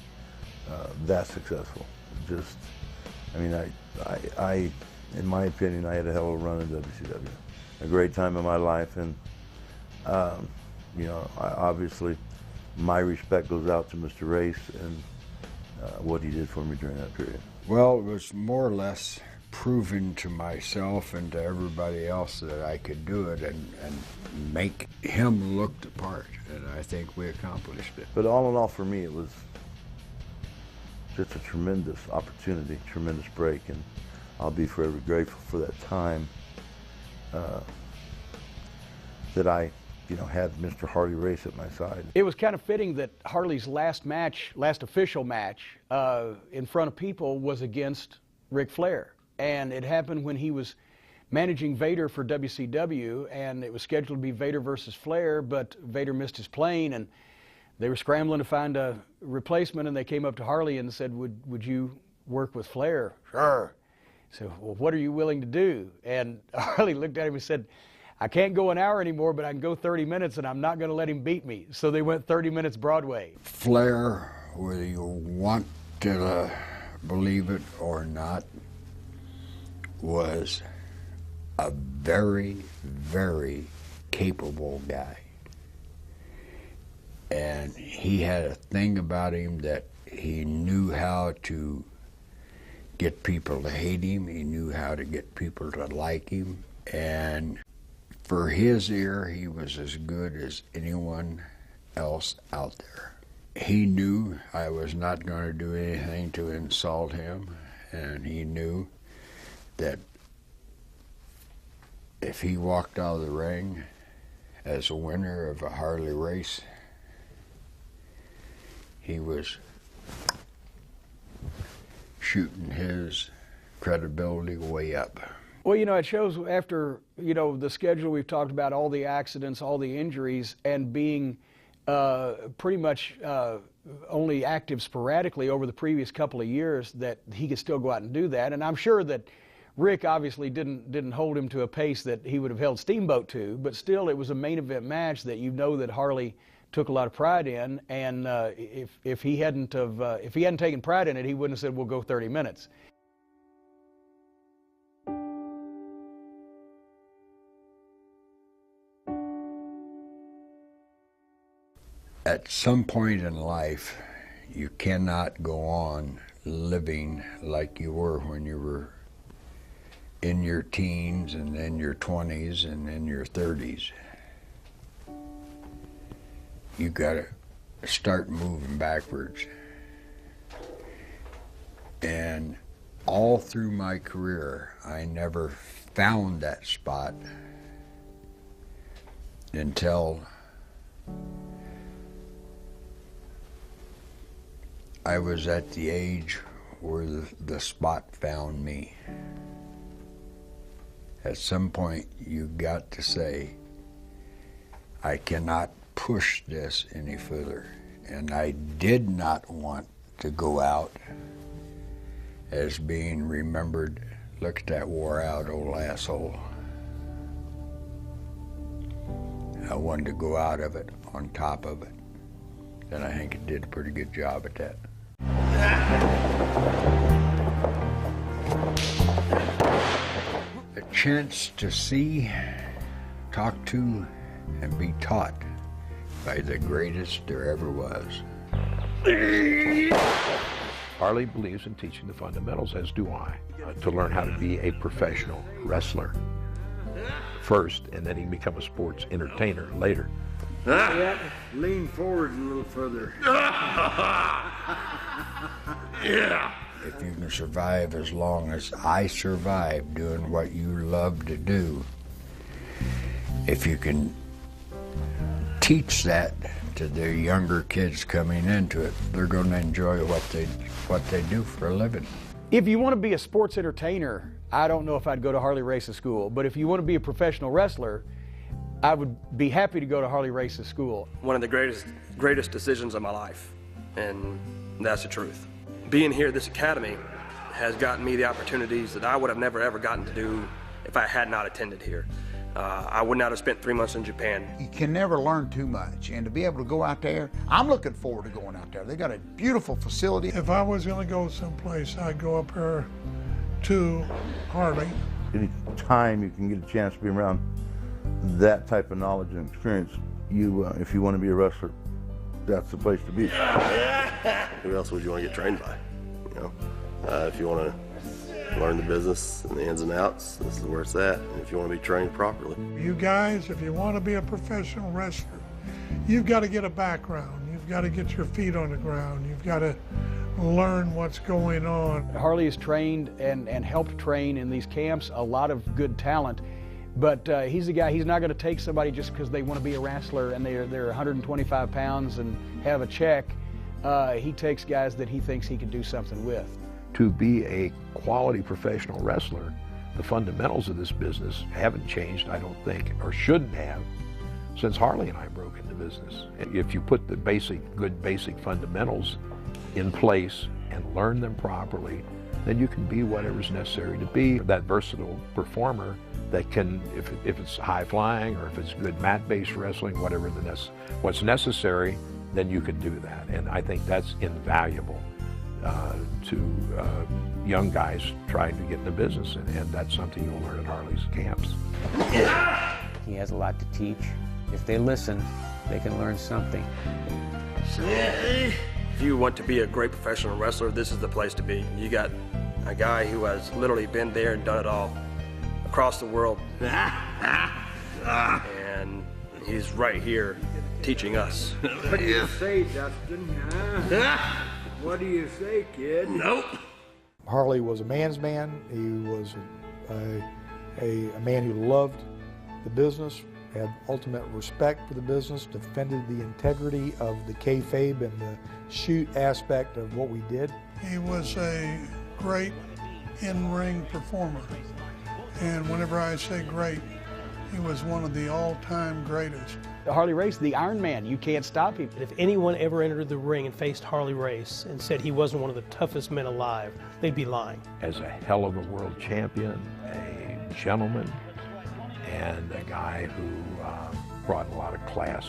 Speaker 9: that successful. Just, I, in my opinion, I had a hell of a run in WCW. A great time in my life, and obviously, my respect goes out to Mr. Race and what he did for me during that period.
Speaker 6: Well, it was more or less proving to myself and to everybody else that I could do it and make him look the part, and I think we accomplished it.
Speaker 9: But all in all, for me, it was just a tremendous opportunity, tremendous break, and I'll be forever grateful for that time that I had Mr. Harley Race at my side.
Speaker 1: It was kind of fitting that Harley's last official match in front of people was against Ric Flair. And it happened when he was managing Vader for WCW, and it was scheduled to be Vader versus Flair, but Vader missed his plane, and they were scrambling to find a replacement, and they came up to Harley and said, would you work with Flair? Sure. He said, well, what are you willing to do? And Harley looked at him and said, I can't go an hour anymore, but I can go 30 minutes, and I'm not going to let him beat me. So they went 30 minutes Broadway.
Speaker 6: Flair, whether you want to believe it or not, was a very, very capable guy. And he had a thing about him that he knew how to get people to hate him. He knew how to get people to like him. And for his ear, he was as good as anyone else out there. He knew I was not going to do anything to insult him, and he knew that if he walked out of the ring as a winner of a Harley race, he was shooting his credibility way up.
Speaker 1: Well, it shows after, the schedule we've talked about, all the accidents, all the injuries, and being pretty much only active sporadically over the previous couple of years, that he could still go out and do that. And I'm sure that Rick obviously didn't hold him to a pace that he would have held Steamboat to, but still it was a main event match that that Harley took a lot of pride in, and if he hadn't taken pride in it, he wouldn't have said, we'll go 30 minutes.
Speaker 6: At some point in life, you cannot go on living like you were when you were in your teens and in your 20s and in your 30s. You gotta start moving backwards. And all through my career, I never found that spot until I was at the age where the spot found me. At some point, you got to say, I cannot push this any further. And I did not want to go out as being remembered, look at that wore out old asshole. I wanted to go out of it on top of it. And I think it did a pretty good job at that. A chance to see, talk to, and be taught by the greatest there ever was.
Speaker 8: Harley believes in teaching the fundamentals, as do I, to learn how to be a professional wrestler first, and then he can become a sports entertainer later.
Speaker 6: Yeah, lean forward a little further.
Speaker 3: Yeah.
Speaker 6: If you can survive as long as I survived doing what you love to do, if you can teach that to the younger kids coming into it, they're going to enjoy what they do for a living.
Speaker 1: If you want to be a sports entertainer, I don't know if I'd go to Harley Race's school, but if you want to be a professional wrestler, I would be happy to go to Harley Race's school.
Speaker 19: One of the greatest decisions of my life, and that's the truth. Being here at this academy has gotten me the opportunities that I would have never ever gotten to do if I had not attended here. I would not have spent 3 months in Japan.
Speaker 10: You can never learn too much, and to be able to go out there, I'm looking forward to going out there. They got a beautiful facility.
Speaker 7: If I was going to go someplace, I'd go up here to Harley.
Speaker 9: Any time you can get a chance to be around that type of knowledge and experience, if you want to be a wrestler, that's the place to be.
Speaker 20: Who else would you want to get trained by? If you want to learn the business and the ins and outs, this is where it's at. And if you want to be trained properly.
Speaker 7: You guys, if you want to be a professional wrestler, you've got to get a background. You've got to get your feet on the ground. You've got to learn what's going on.
Speaker 1: Harley has trained and helped train in these camps a lot of good talent, But he's a guy, he's not going to take somebody just because they want to be a wrestler and they're 125 pounds and have a check. He takes guys that he thinks he can do something with.
Speaker 8: To be a quality professional wrestler, the fundamentals of this business haven't changed, I don't think, or shouldn't have, since Harley and I broke into business. If you put the good basic fundamentals in place and learn them properly, then you can be whatever's necessary to be that versatile performer that can, if it's high flying or if it's good mat-based wrestling, what's necessary, then you can do that. And I think that's invaluable to young guys trying to get in the business, and that's something you'll learn at Harley's camps.
Speaker 12: He has a lot to teach. If they listen, they can learn something.
Speaker 19: If you want to be a great professional wrestler, this is the place to be. You got a guy who has literally been there and done it all across the world. And he's right here teaching us.
Speaker 6: What do you say, Dustin? What do you say, kid?
Speaker 19: Nope.
Speaker 18: Harley was a man's man. He was a man who loved the business, had ultimate respect for the business, defended the integrity of the kayfabe and the shoot aspect of what we did.
Speaker 7: He was a great in-ring performer. And whenever I say great, he was one of the all-time greatest.
Speaker 1: Harley Race, the Iron Man, you can't stop him.
Speaker 13: If anyone ever entered the ring and faced Harley Race and said he wasn't one of the toughest men alive, they'd be lying.
Speaker 8: As a hell of a world champion, a gentleman, and a guy who brought a lot of class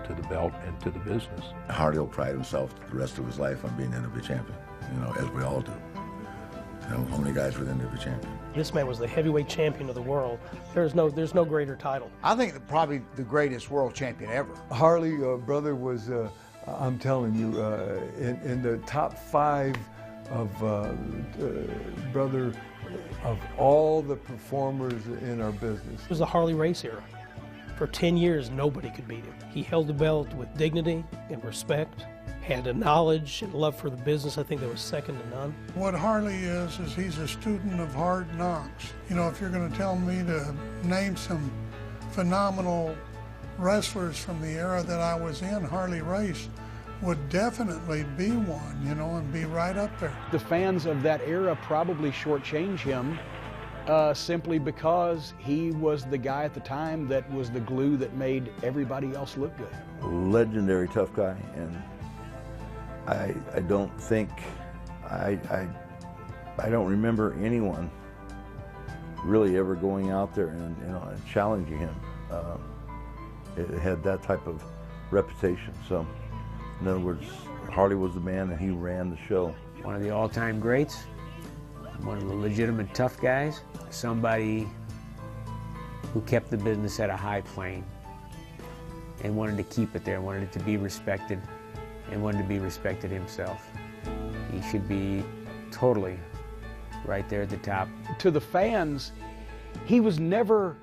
Speaker 8: to the belt and to the business.
Speaker 16: Harley will pride himself the rest of his life on being NWA champion, as we all do. How many guys were the NWA champion?
Speaker 13: This man was the heavyweight champion of the world. There's no greater title.
Speaker 10: I think probably the greatest world champion ever.
Speaker 11: Harley, brother, was, I'm telling you, in the top 5 of, brother, of all the performers in our business.
Speaker 13: It was the Harley Race era. For 10 years, nobody could beat him. He held the belt with dignity and respect, had a knowledge and love for the business I think that was second to none.
Speaker 7: What Harley is he's a student of hard knocks. If you're going to tell me to name some phenomenal wrestlers from the era that I was in, Harley Race would definitely be one, and be right up there.
Speaker 1: The fans of that era probably shortchange him simply because he was the guy at the time that was the glue that made everybody else look good.
Speaker 9: Legendary tough guy, and I don't think, I don't remember anyone really ever going out there and and challenging him. It had that type of reputation. So, in other words, Harley was the man and he ran the show.
Speaker 12: One of the all-time greats, one of the legitimate tough guys, somebody who kept the business at a high plane and wanted to keep it there, wanted it to be respected, and wanted to be respected himself. He should be totally right there at the top.
Speaker 1: To the fans, he was never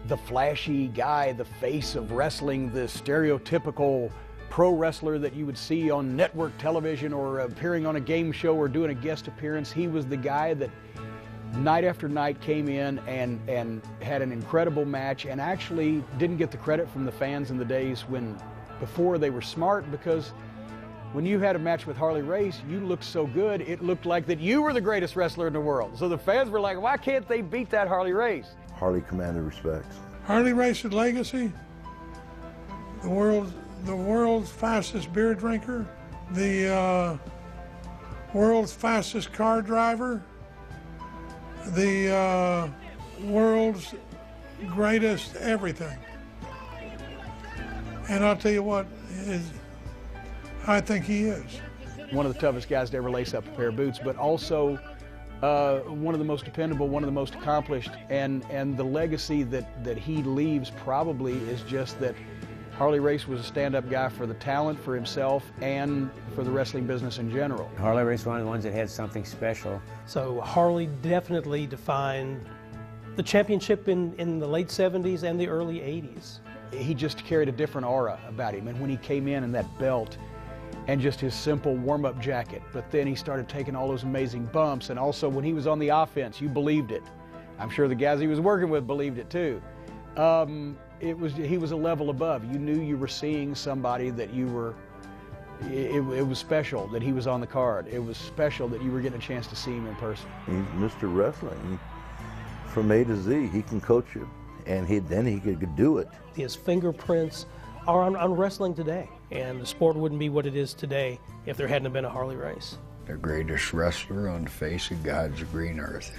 Speaker 1: the flashy guy, the face of wrestling, the stereotypical pro wrestler that you would see on network television or appearing on a game show or doing a guest appearance. He was the guy that night after night came in and had an incredible match and actually didn't get the credit from the fans in the days before they were smart, because when you had a match with Harley Race, you looked so good, it looked like that you were the greatest wrestler in the world. So the fans were like, why can't they beat that Harley Race?
Speaker 9: Harley commanded respect.
Speaker 7: Harley Race's legacy, the world's fastest beer drinker, the world's fastest car driver, the world's greatest everything. And I'll tell you what, I think he is.
Speaker 1: One of the toughest guys to ever lace up a pair of boots, but also one of the most dependable, one of the most accomplished, and the legacy that he leaves probably is just that Harley Race was a stand-up guy for the talent, for himself, and for the wrestling business in general.
Speaker 12: Harley Race was one of the ones that had something special.
Speaker 13: So Harley definitely defined the championship in the late 70s and the early 80s.
Speaker 1: He just carried a different aura about him, and when he came in that belt and just his simple warm-up jacket, but then he started taking all those amazing bumps, and also when he was on the offense, you believed it. I'm sure the guys he was working with believed it too. He was a level above. You knew you were seeing somebody that you were, it was special that he was on the card. It was special that you were getting a chance to see him in person.
Speaker 9: He's Mr. Wrestling. From A to Z, he can coach you, and then he could do it.
Speaker 13: His fingerprints are on wrestling today, and the sport wouldn't be what it is today if there hadn't been a Harley race.
Speaker 6: The greatest wrestler on the face of God's green earth.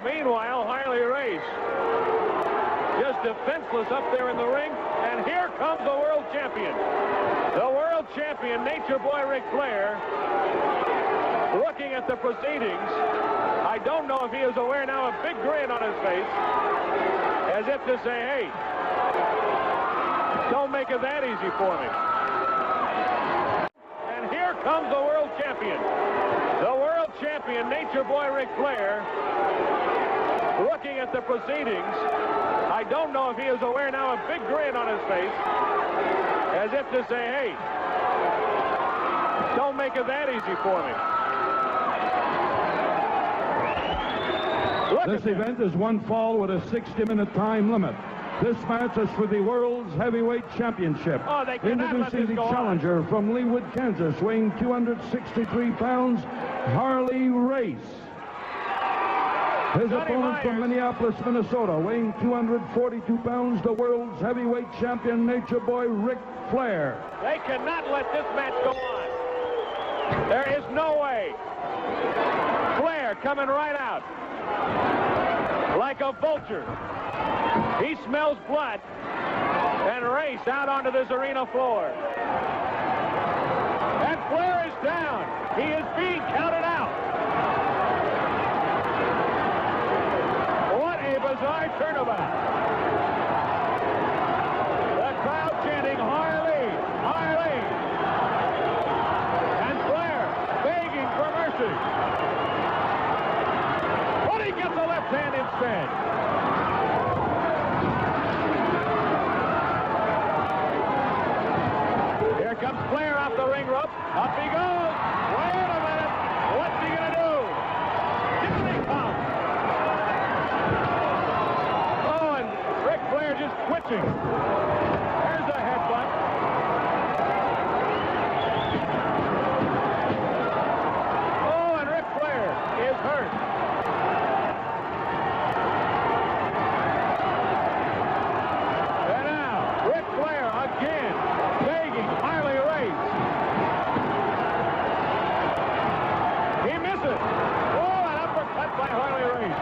Speaker 21: Meanwhile, Harley Race just defenseless up there in the ring, and here comes the world champion. The world champion, Nature Boy Ric Flair, looking at the proceedings. I don't know if he is aware now, a big grin on his face, as if to say, hey, don't make it that easy for me. And here comes the world champion. The world champion, Nature Boy Ric Flair, looking at the proceedings. I don't know if he is aware now, a big grin on his face, as if to say, hey, don't make it that easy for me.
Speaker 22: This event is one fall with a 60-minute time limit. This match is for the World's Heavyweight Championship.
Speaker 21: Oh, they cannot let
Speaker 22: Introducing
Speaker 21: this
Speaker 22: the
Speaker 21: go on.
Speaker 22: challenger from Leawood, Kansas, weighing 263 pounds, Harley Race. His opponent from Minneapolis, Minnesota, weighing 242 pounds, the world's heavyweight champion, Nature Boy Ric Flair.
Speaker 21: They cannot let this match go on. There is no way. Flair coming right out like a vulture. He smells blood, and Race out onto this arena floor. And Flair is down. He is being counted out. What a bizarre turnabout. The crowd chanting, Harley, Harley. And Flair begging for mercy. But he gets a left hand instead. Here comes Flair off the ring rope. Up he goes. Wait a minute. What's he going to do? Here he comes. Oh, and Ric Flair just twitching. There's a headbutt. Oh, and Ric Flair is hurt. And now, Ric Flair again begging Harley Race. He misses. Oh, an uppercut by Harley Race.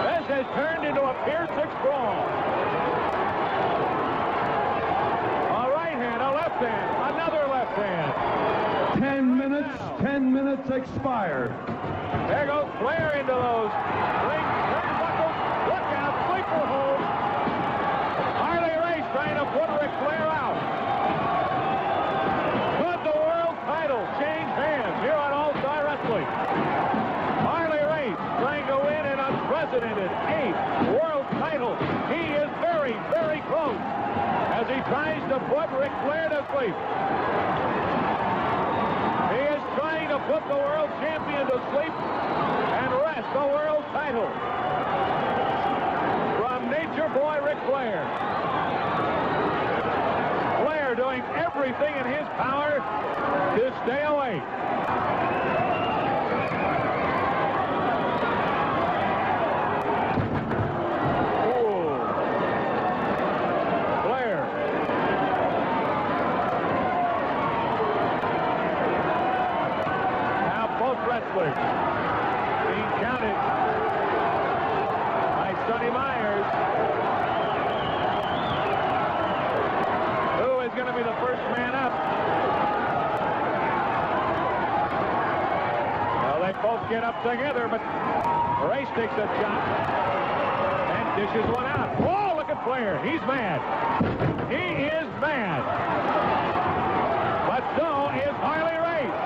Speaker 21: This has turned into a piercing brawl. A right hand, a left hand, another left hand.
Speaker 22: 10 minutes expired.
Speaker 21: There goes Flair into those ring turnbuckles. Look out, sleeper hold. Harley Race trying to put Ric Flair out. Could the world title change hands here on All-Star Wrestling? Harley Race trying to win an unprecedented 8th world title. He is very, very close as he tries to put Ric Flair to sleep. He is trying to put the world champion to sleep and wrest the world title from Nature Boy Ric Flair. Flair doing everything in his power to stay awake. Ooh. both get up together, but Race takes a shot and dishes one out. Oh, look at Flair. He's mad. He is mad. But so is Harley Race.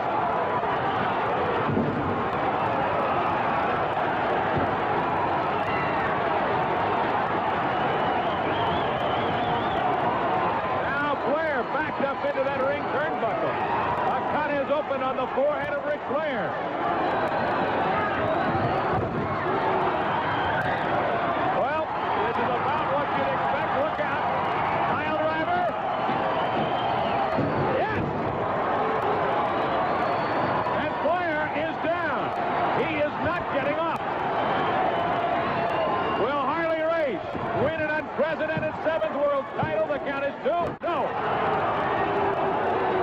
Speaker 21: Now Flair backed up into that ring turnbuckle. A cut is open on the forehead of Ric Flair. Unprecedented 7th world title. The count is 2. No.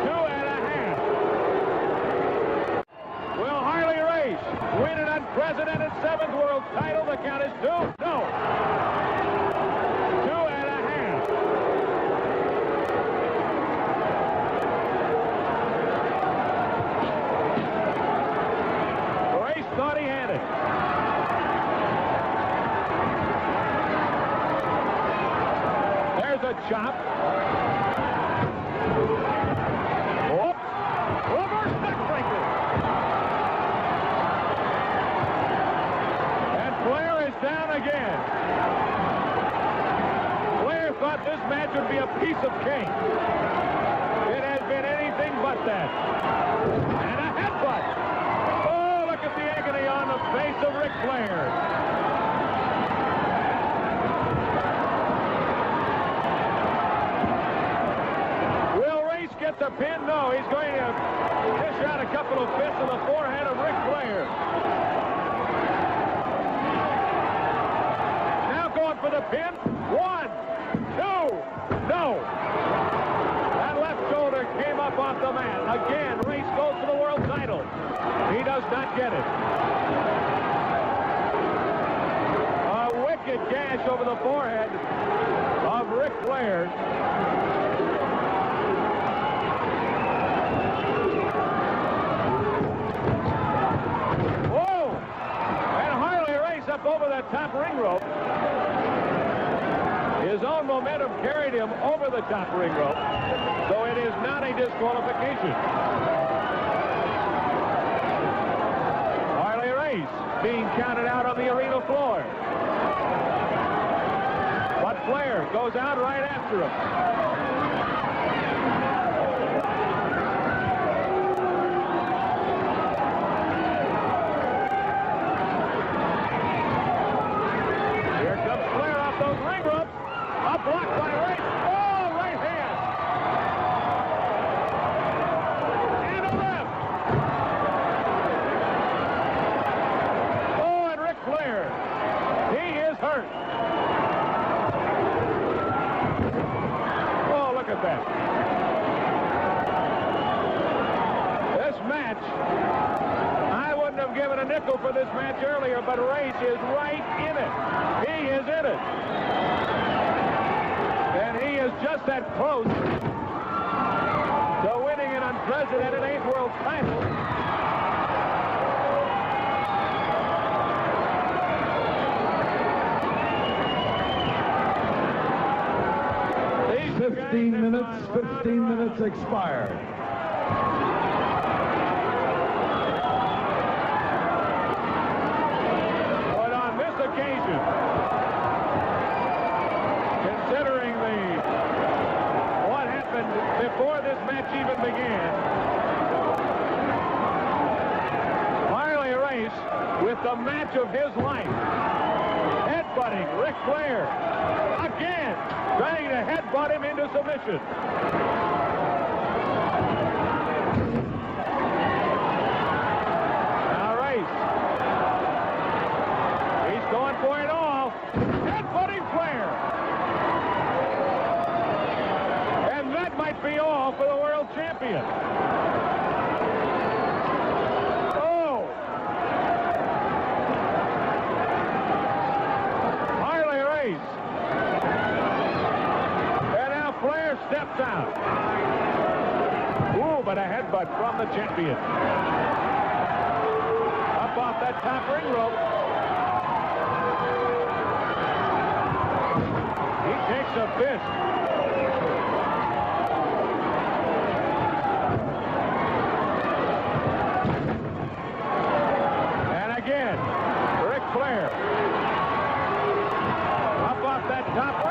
Speaker 21: 2 1/2. Will Harley Race win an unprecedented 7th world title? The count is 2. No. 2 1/2. Race thought he had it. A chop. Oops. Reverse neckbreaker. And Flair is down again. Flair thought this match would be a piece of cake. It has been anything but that. And a headbutt. Oh, look at the agony on the face of Ric Flair. Gets a pin? No, he's going to dish out a couple of fists on the forehead of Ric Flair. Now going for the pin. 1, 2, no. That left shoulder came up off the mat. Again, Race goes for the world title. He does not get it. A wicked gash over the forehead of Ric Flair. Up over that top ring rope. His own momentum carried him over the top ring rope, so it is not a disqualification. Harley Race being counted out on the arena floor. But Flair goes out right after him. Blocked by Race. Oh, right hand. And a left. Oh, and Ric Flair. He is hurt. Oh, look at that. This match, I wouldn't have given a nickel for this match earlier, but Race is right in it. He is in it. And he is just that close to winning an unprecedented 8th world title. These
Speaker 22: 15 minutes expired.
Speaker 21: But on this occasion, considering what happened before this match even began, Harley Race with the match of his life, headbutting Ric Flair again, trying to headbutt him into submission. Now Race, he's going for it all, headbutting Flair. Might be all for the world champion. Oh! Harley Race. And now Flair steps out. Ooh, but a headbutt from the champion. Up off that top ring rope. He takes a fist. And again, Ric Flair up off that top